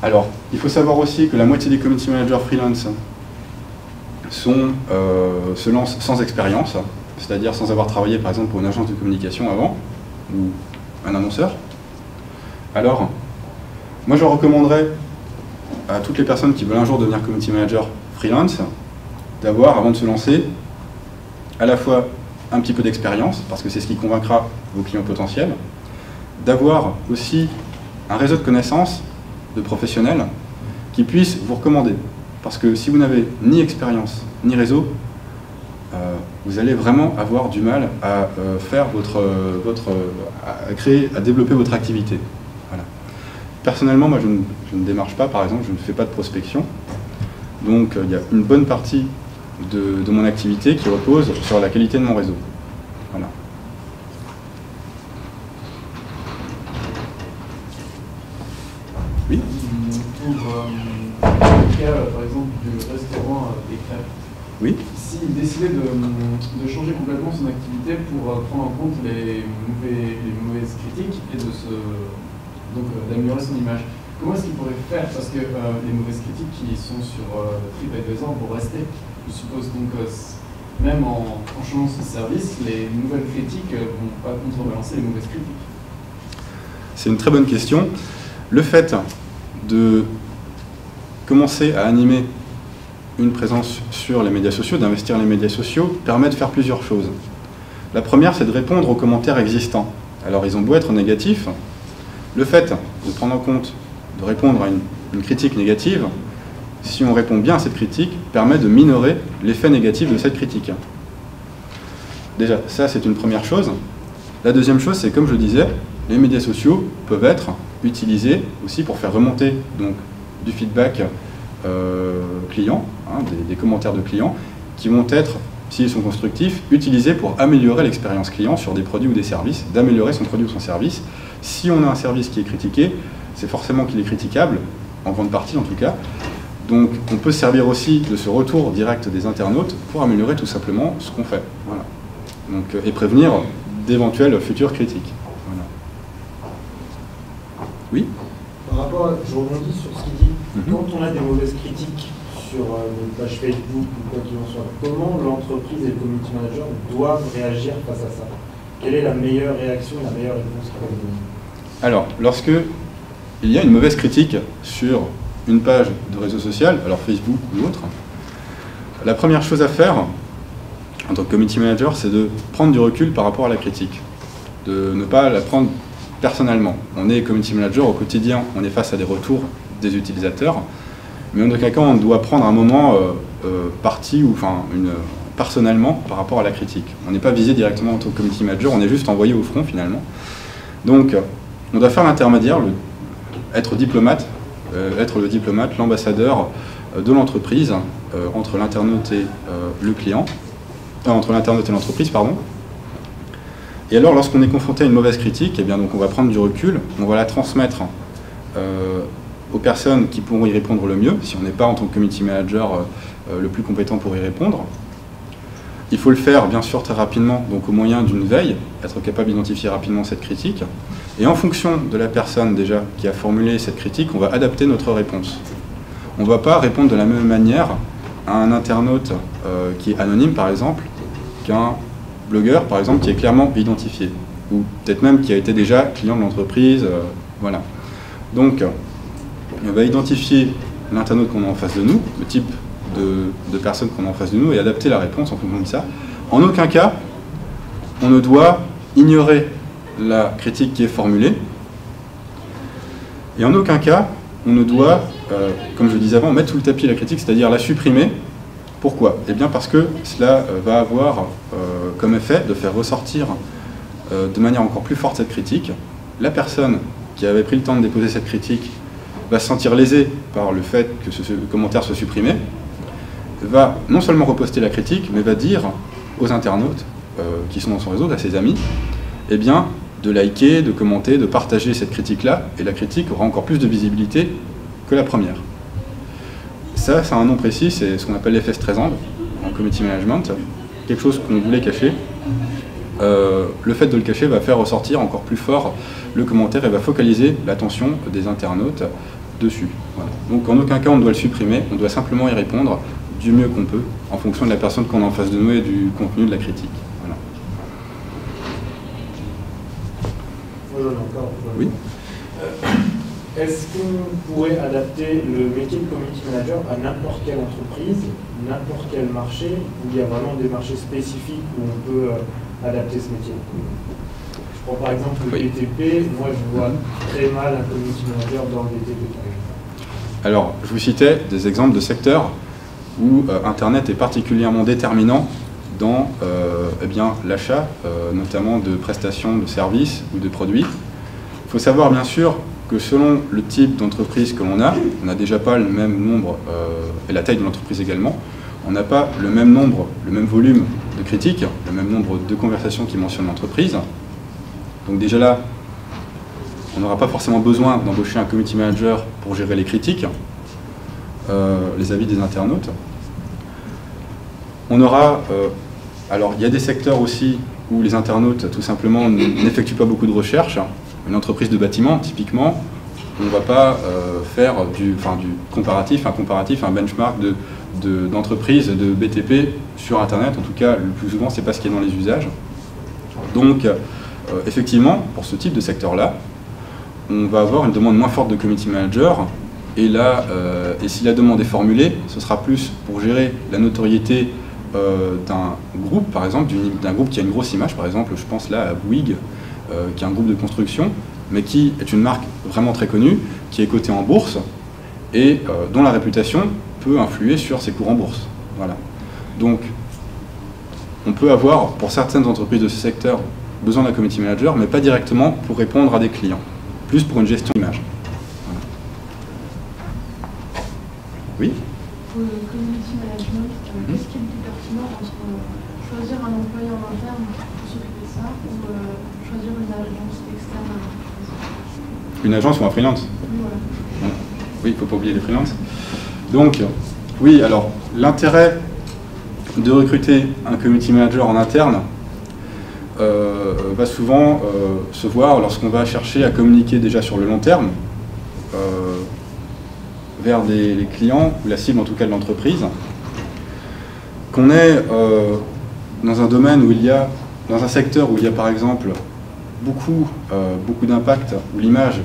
Alors, il faut savoir aussi que la moitié des community managers freelance se lancent sans expérience, c'est-à-dire sans avoir travaillé par exemple pour une agence de communication avant, ou un annonceur. Alors, moi je recommanderais à toutes les personnes qui veulent un jour devenir community manager freelance, d'avoir, avant de se lancer, à la fois un petit peu d'expérience, parce que c'est ce qui convaincra vos clients potentiels, d'avoir aussi un réseau de connaissances, de professionnels, qui puissent vous recommander. Parce que si vous n'avez ni expérience, ni réseau, vous allez vraiment avoir du mal à faire à développer votre activité. Voilà. Personnellement, moi je ne démarche pas, par exemple, je ne fais pas de prospection. Donc il y a une bonne partie de mon activité qui repose sur la qualité de mon réseau. Voilà. Oui. Pour le cas, par exemple, du restaurant des crêpes, Oui. s'il décidait de changer complètement son activité pour prendre en compte les mauvaises critiques et d'améliorer son image, comment est-ce qu'il pourrait faire? Parce que les mauvaises critiques qui sont sur TripAdvisor vont rester, je suppose. Donc, même en changeant son service, les nouvelles critiques ne vont pas contrebalancer les mauvaises critiques. C'est une très bonne question. Le fait de commencer à animer une présence sur les médias sociaux, d'investir les médias sociaux, permet de faire plusieurs choses. La première, c'est de répondre aux commentaires existants. Alors, ils ont beau être négatifs, le fait de prendre en compte, de répondre à une critique négative, si on répond bien à cette critique, permet de minorer l'effet négatif de cette critique. Déjà, ça c'est une première chose. La deuxième chose, c'est comme je disais, les médias sociaux peuvent être utilisés aussi pour faire remonter donc, du feedback client, hein, des commentaires de clients, qui vont être, s'ils sont constructifs, utilisés pour améliorer l'expérience client sur des produits ou des services, d'améliorer son produit ou son service. Si on a un service qui est critiqué, c'est forcément qu'il est critiquable, en grande partie en tout cas. Donc on peut se servir aussi de ce retour direct des internautes pour améliorer tout simplement ce qu'on fait. Voilà. Donc, et prévenir d'éventuelles futures critiques. Voilà. Oui? Par rapport à, je rebondis sur ce qu'il dit, quand on a des mauvaises critiques sur une page Facebook ou quoi qu'il en soit, comment l'entreprise et le community manager doivent réagir face à ça? Quelle est la meilleure réaction, la meilleure réponse qu'ils peuvent donner? Alors, lorsque il y a une mauvaise critique sur une page de réseau social, alors Facebook ou autre, la première chose à faire, en tant que community manager, c'est de prendre du recul par rapport à la critique, de ne pas la prendre personnellement. On est community manager au quotidien, on est face à des retours des utilisateurs, mais en aucun cas on doit prendre un moment parti ou personnellement par rapport à la critique. On n'est pas visé directement en tant que community manager, on est juste envoyé au front finalement. Donc on doit faire l'intermédiaire, être diplomate être le diplomate, l'ambassadeur de l'entreprise entre l'internaute et le client, entre l'internaute et l'entreprise, pardon. Et alors, lorsqu'on est confronté à une mauvaise critique, eh bien, donc on va prendre du recul, on va la transmettre aux personnes qui pourront y répondre le mieux, si on n'est pas en tant que community manager le plus compétent pour y répondre. Il faut le faire, bien sûr, très rapidement, donc au moyen d'une veille, être capable d'identifier rapidement cette critique. Et en fonction de la personne déjà qui a formulé cette critique, on va adapter notre réponse. On ne va pas répondre de la même manière à un internaute qui est anonyme, par exemple, qu'un blogueur, par exemple, qui est clairement identifié, ou peut-être même qui a été déjà client de l'entreprise, voilà. Donc, on va identifier l'internaute qu'on a en face de nous, le type de personnes qu'on a en face de nous, et adapter la réponse en fonction de ça. En aucun cas, on ne doit ignorer la critique qui est formulée, et en aucun cas, on ne doit, comme je le disais avant, mettre sous le tapis la critique, c'est-à-dire la supprimer. Pourquoi? Eh bien parce que cela va avoir comme effet de faire ressortir de manière encore plus forte cette critique. La personne qui avait pris le temps de déposer cette critique va se sentir lésée par le fait que ce commentaire soit supprimé, va non seulement reposter la critique, mais va dire aux internautes qui sont dans son réseau, à ses amis, eh bien, de liker, de commenter, de partager cette critique-là, et la critique aura encore plus de visibilité que la première. Ça a un nom précis, c'est ce qu'on appelle l'effet Streisand en community management, quelque chose qu'on voulait cacher. Le fait de le cacher va faire ressortir encore plus fort le commentaire et va focaliser l'attention des internautes dessus. Voilà. Donc en aucun cas on doit le supprimer, on doit simplement y répondre du mieux qu'on peut en fonction de la personne qu'on a en face de nous et du contenu de la critique. Voilà. Moi j'en ai encore. Oui. Est-ce qu'on pourrait adapter le métier de community manager à n'importe quelle entreprise, n'importe quel marché, où il y a vraiment des marchés spécifiques où on peut adapter ce métier? Je prends par exemple le BTP, moi je vois très mal un community manager dans le BTP. Alors, je vous citais des exemples de secteurs où Internet est particulièrement déterminant dans eh bien, l'achat, notamment de prestations de services ou de produits. Il faut savoir bien sûr que selon le type d'entreprise que l'on a, on n'a déjà pas le même nombre, et la taille de l'entreprise également, on n'a pas le même nombre, le même volume de critiques, le même nombre de conversations qui mentionnent l'entreprise. Donc déjà là, on n'aura pas forcément besoin d'embaucher un community manager pour gérer les critiques, les avis des internautes. On aura, alors il y a des secteurs aussi où les internautes tout simplement n'effectuent pas beaucoup de recherches. Une entreprise de bâtiment, typiquement, on ne va pas faire du comparatif, un benchmark d'entreprise de BTP sur Internet. En tout cas, le plus souvent, ce n'est pas ce qui est dans les usages. Donc, effectivement, pour ce type de secteur-là, on va avoir une demande moins forte de community manager. Et là, et si la demande est formulée, ce sera plus pour gérer la notoriété d'un groupe, par exemple, d'un groupe qui a une grosse image. Par exemple, je pense là à Bouygues, qui est un groupe de construction, mais qui est une marque vraiment très connue, qui est cotée en bourse, et dont la réputation peut influer sur ses cours en bourse. Voilà. Donc, on peut avoir, pour certaines entreprises de ce secteur, besoin d'un community manager, mais pas directement pour répondre à des clients, plus pour une gestion d'image. Voilà. Oui? Pour le community management, qu'est-ce qui est le plus pertinent entre choisir un employé en interne pour s'occuper de ça ou choisir une agence externe à l'entreprise? Une agence ou un freelance? Voilà. Oui, il ne faut pas oublier les freelances. Donc, oui, alors, l'intérêt de recruter un community manager en interne va souvent se voir lorsqu'on va chercher à communiquer déjà sur le long terme vers les clients, ou la cible en tout cas de l'entreprise, qu'on est dans un domaine où il y a, dans un secteur où il y a par exemple beaucoup d'impact, où l'image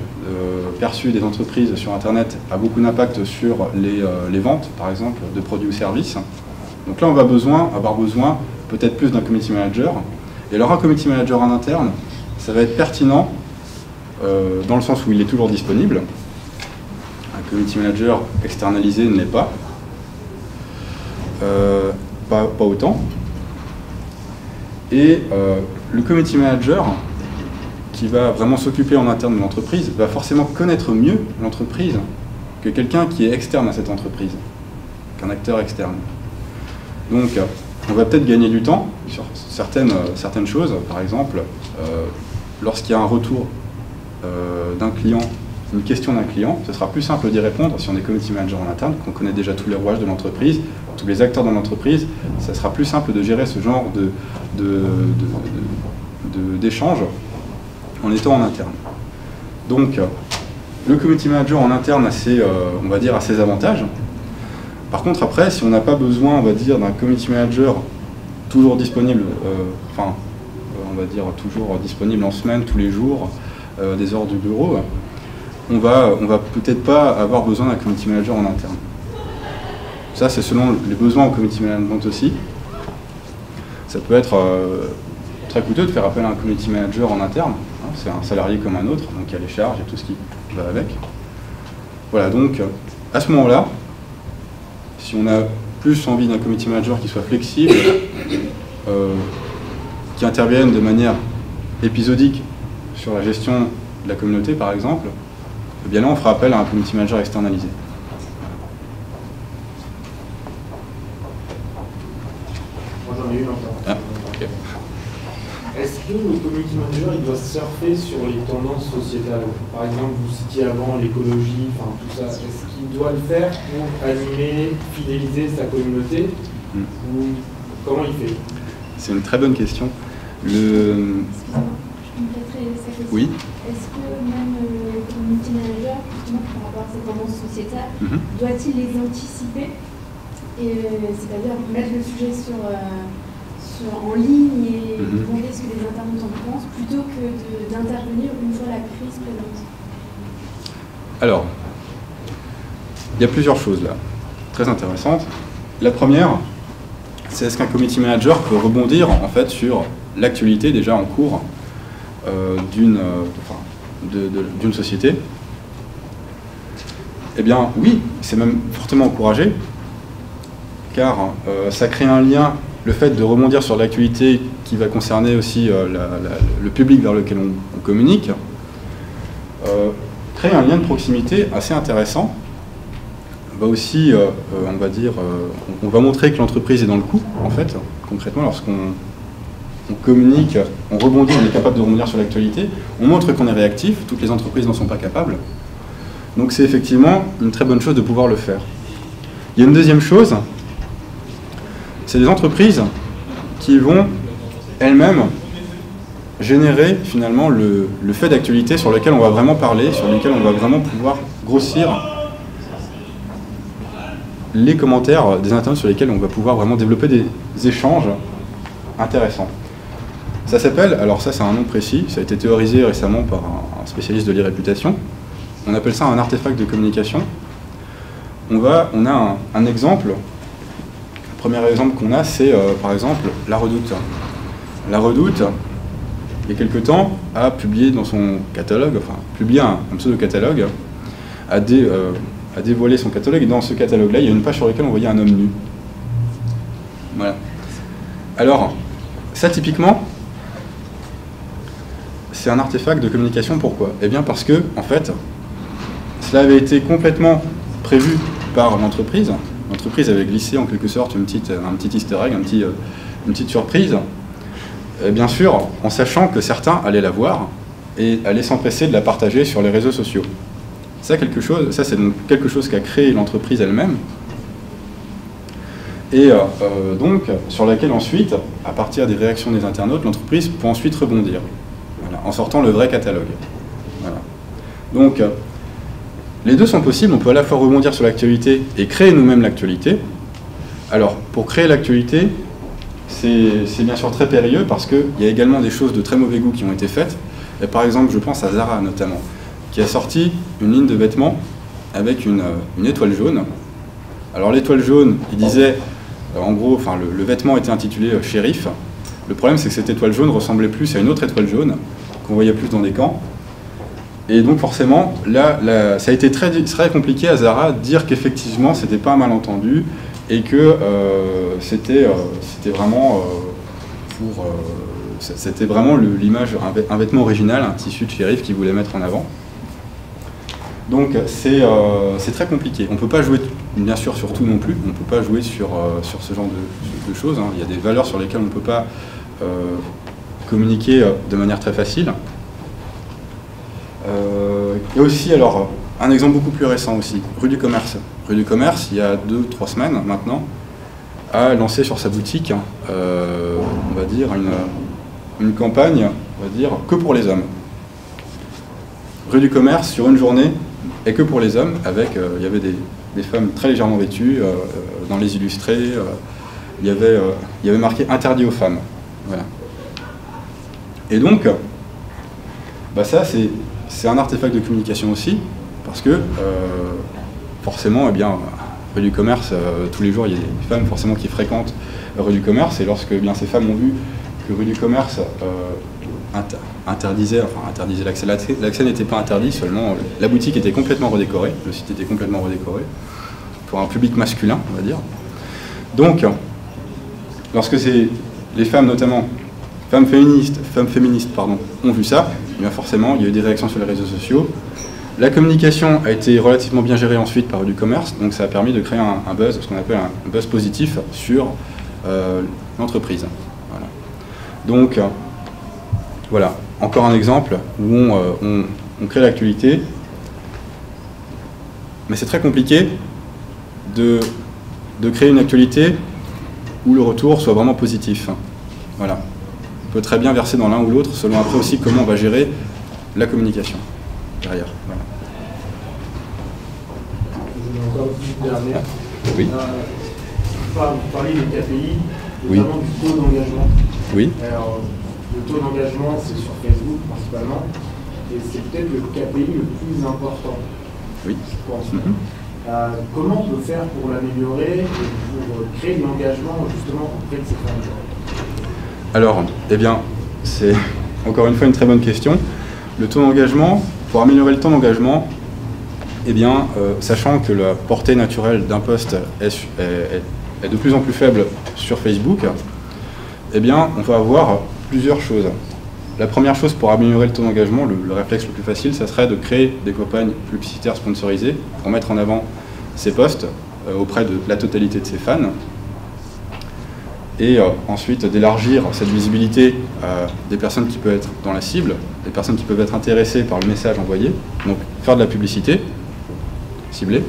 perçue des entreprises sur Internet a beaucoup d'impact sur les ventes, par exemple, de produits ou services. Donc là, on va avoir besoin peut-être plus d'un community manager. Et alors un community manager en interne, ça va être pertinent dans le sens où il est toujours disponible. Un community manager externalisé ne l'est pas. Pas autant. Et le community manager qui va vraiment s'occuper en interne de l'entreprise va forcément connaître mieux l'entreprise que quelqu'un qui est externe à cette entreprise, qu'un acteur externe. Donc, on va peut-être gagner du temps sur certaines choses. Par exemple, lorsqu'il y a un retour d'un client, une question d'un client, ce sera plus simple d'y répondre si on est community manager en interne, qu'on connaît déjà tous les rouages de l'entreprise, tous les acteurs dans l'entreprise. Ça sera plus simple de gérer ce genre d'échange en étant en interne. Donc, le community manager en interne a ses, on va dire, a ses avantages. Par contre, après, si on n'a pas besoin, on va dire, d'un community manager toujours disponible, on va dire toujours disponible en semaine, tous les jours, des heures du bureau, on va peut-être pas avoir besoin d'un community manager en interne. Ça, c'est selon les besoins au community management aussi. Ça peut être très coûteux de faire appel à un community manager en interne. Hein, c'est un salarié comme un autre, donc il y a les charges et tout ce qui va avec. Voilà, donc à ce moment-là, si on a plus envie d'un community manager qui soit flexible, qui intervienne de manière épisodique sur la gestion de la communauté, par exemple, eh bien là, on fera appel à un community manager externalisé. Moi, j'en ai une encore. Ah, ok. Est-ce que le community manager il doit surfer sur les tendances sociétales? Par exemple, vous citiez avant l'écologie, enfin tout ça. Est-ce qu'il doit le faire pour animer, fidéliser sa communauté ou comment il fait? C'est une très bonne question. Excusez-moi, je peux me peut-être sa question. Oui. Est-ce que même le community manager, justement par rapport à ces tendances sociétales, doit-il les anticiper, c'est-à-dire mettre le sujet en ligne et demander ce que les internautes en pensent, plutôt que d'intervenir une fois la crise présente? Alors, il y a plusieurs choses là, très intéressantes. La première, c'est est-ce qu'un community manager peut rebondir en fait sur l'actualité déjà en cours d'une société? Eh bien oui, c'est même fortement encouragé, car ça crée un lien, le fait de rebondir sur l'actualité qui va concerner aussi le public vers lequel on communique, crée un lien de proximité assez intéressant. Va aussi, on va dire, on va montrer que l'entreprise est dans le coup, en fait, concrètement, lorsqu'on communique, on rebondit, on est capable de rebondir sur l'actualité, on montre qu'on est réactif, toutes les entreprises n'en sont pas capables. Donc c'est effectivement une très bonne chose de pouvoir le faire. Il y a une deuxième chose, c'est des entreprises qui vont elles-mêmes générer finalement le fait d'actualité sur lequel on va vraiment parler, sur lequel on va vraiment pouvoir grossir les commentaires des internautes, sur lesquels on va pouvoir vraiment développer des échanges intéressants. Ça s'appelle, alors ça c'est un nom précis, ça a été théorisé récemment par un spécialiste de l'e-réputation, on appelle ça un artefact de communication. On a un exemple, le premier exemple qu'on a c'est par exemple La Redoute. La Redoute, il y a quelque temps, a publié dans son catalogue, enfin publié un pseudo-catalogue, a dévoilé son catalogue, et dans ce catalogue-là, il y a une page sur laquelle on voyait un homme nu. Voilà. Alors, ça typiquement, c'est un artefact de communication, pourquoi? Eh bien parce que, en fait, cela avait été complètement prévu par l'entreprise. L'entreprise avait glissé en quelque sorte un petit easter egg, une petite surprise, et bien sûr, en sachant que certains allaient la voir et allaient s'empresser de la partager sur les réseaux sociaux. Ça, c'est donc quelque chose qu'a créé l'entreprise elle-même, et donc sur laquelle ensuite, à partir des réactions des internautes, l'entreprise peut ensuite rebondir, voilà, en sortant le vrai catalogue. Voilà. Donc, les deux sont possibles, on peut à la fois rebondir sur l'actualité et créer nous-mêmes l'actualité. Alors, pour créer l'actualité, c'est bien sûr très périlleux parce qu'il y a également des choses de très mauvais goût qui ont été faites. Et par exemple, je pense à Zara notamment, qui a sorti une ligne de vêtements avec une étoile jaune. Alors l'étoile jaune, il disait, en gros, enfin le vêtement était intitulé Shérif. Le problème c'est que cette étoile jaune ressemblait plus à une autre étoile jaune, qu'on voyait plus dans des camps. Et donc forcément, là ça a été très compliqué à Zara de dire qu'effectivement c'était pas un malentendu, et que c'était vraiment c'était vraiment l'image, un vêtement original, un tissu de Shérif qu'ils voulaient mettre en avant. Donc c'est très compliqué. On ne peut pas jouer, bien sûr, sur tout non plus. On ne peut pas jouer sur ce genre de choses. Hein. Il y a des valeurs sur lesquelles on ne peut pas communiquer de manière très facile. Et aussi, alors, un exemple beaucoup plus récent aussi, Rue du Commerce. Rue du Commerce, il y a 2-3 semaines maintenant, a lancé sur sa boutique, on va dire, une campagne, on va dire, que pour les hommes. Rue du Commerce, sur une journée, et que pour les hommes, avec, il y avait des femmes très légèrement vêtues, dans les illustrés, il y avait marqué « Interdit aux femmes ». Voilà. Et donc, bah ça, c'est un artefact de communication aussi, parce que, forcément, eh bien, Rue du Commerce, tous les jours, il y a des femmes forcément qui fréquentent Rue du Commerce, et lorsque bien, ces femmes ont vu que Rue du Commerce interdisait l'accès. L'accès n'était pas interdit, seulement la boutique était complètement redécorée, le site était complètement redécoré, pour un public masculin, on va dire. Donc, lorsque les femmes, notamment, femmes féministes, ont vu ça, eh bien forcément, il y a eu des réactions sur les réseaux sociaux. La communication a été relativement bien gérée ensuite par du commerce, donc ça a permis de créer un buzz, ce qu'on appelle un buzz positif sur l'entreprise. Voilà. Donc, voilà, encore un exemple où on crée l'actualité, mais c'est très compliqué de créer une actualité où le retour soit vraiment positif. Voilà. On peut très bien verser dans l'un ou l'autre, selon après aussi comment on va gérer la communication derrière. Voilà. Encore une dernière. Oui. Vous parlez des KPI, Oui. notamment du taux d'engagement. Oui. Alors, le taux d'engagement, c'est sur Facebook principalement, et c'est peut-être le KPI le plus important. Oui. Je pense. Comment on peut faire pour l'améliorer et pour créer de l'engagement justement auprès de ces femmes? Alors, eh bien, c'est encore une fois une très bonne question. Le taux d'engagement, pour améliorer le taux d'engagement, eh bien, sachant que la portée naturelle d'un post est de plus en plus faible sur Facebook, eh bien, on va avoir plusieurs choses. La première chose pour améliorer le taux d'engagement, le réflexe le plus facile, ça serait de créer des campagnes publicitaires sponsorisées pour mettre en avant ces posts auprès de la totalité de ses fans. Et ensuite d'élargir cette visibilité à des personnes qui peuvent être dans la cible, des personnes qui peuvent être intéressées par le message envoyé, donc faire de la publicité ciblée.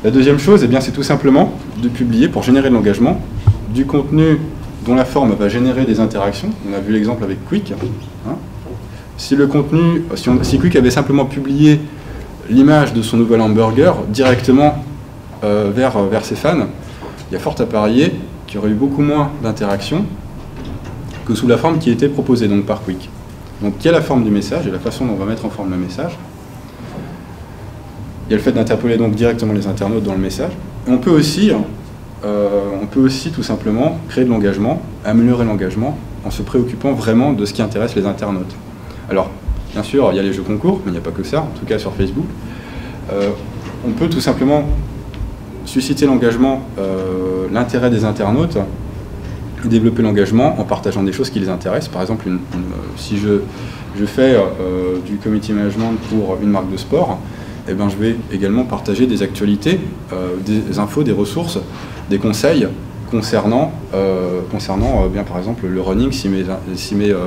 La deuxième chose, eh bien, c'est tout simplement de publier pour générer de l'engagement, du contenu dont la forme va générer des interactions. On a vu l'exemple avec Quick. Hein. Si le contenu, si Quick avait simplement publié l'image de son nouvel hamburger directement vers ses fans, il y a fort à parier qu'il y aurait eu beaucoup moins d'interactions que sous la forme qui était proposée donc par Quick. Donc il y a la forme du message et la façon dont on va mettre en forme le message. Il y a le fait d'interpeller donc directement les internautes dans le message. Et on peut aussi tout simplement créer de l'engagement, améliorer l'engagement en se préoccupant vraiment de ce qui intéresse les internautes. Alors, bien sûr, il y a les jeux concours, mais il n'y a pas que ça, en tout cas sur Facebook. On peut tout simplement susciter l'engagement, l'intérêt des internautes, et développer l'engagement en partageant des choses qui les intéressent. Par exemple, si je fais du community management pour une marque de sport, eh ben, je vais également partager des actualités, des infos, des ressources, des conseils concernant bien par exemple le running, si mes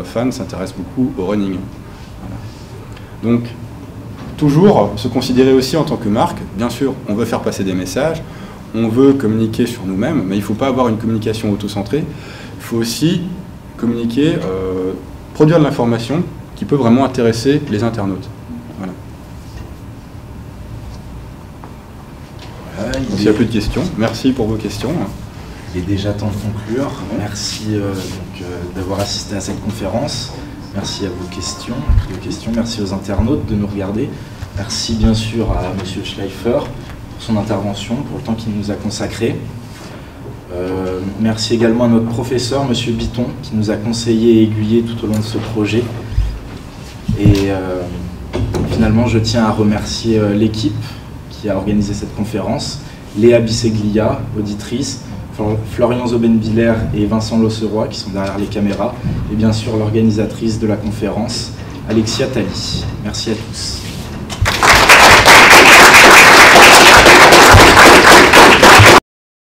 fans s'intéressent beaucoup au running. Voilà. Donc, toujours se considérer aussi en tant que marque. Bien sûr, on veut faire passer des messages, on veut communiquer sur nous-mêmes, mais il ne faut pas avoir une communication auto-centrée. Il faut aussi communiquer, produire de l'information qui peut vraiment intéresser les internautes. Voilà. S'il n'y a plus de questions, merci pour vos questions. Il est déjà temps de conclure. Merci d'avoir assisté à cette conférence. Merci à vos questions. Merci aux internautes de nous regarder. Merci bien sûr à M. Schleifer pour son intervention, pour le temps qu'il nous a consacré. Merci également à notre professeur, M. Biton, qui nous a conseillé et aiguillé tout au long de ce projet. Et finalement, je tiens à remercier l'équipe qui a organisé cette conférence, Léa Bisseglia, auditrice, Florian Zobenbiller et Vincent Losseroy qui sont derrière les caméras, et bien sûr l'organisatrice de la conférence, Alexia Tali. Merci à tous.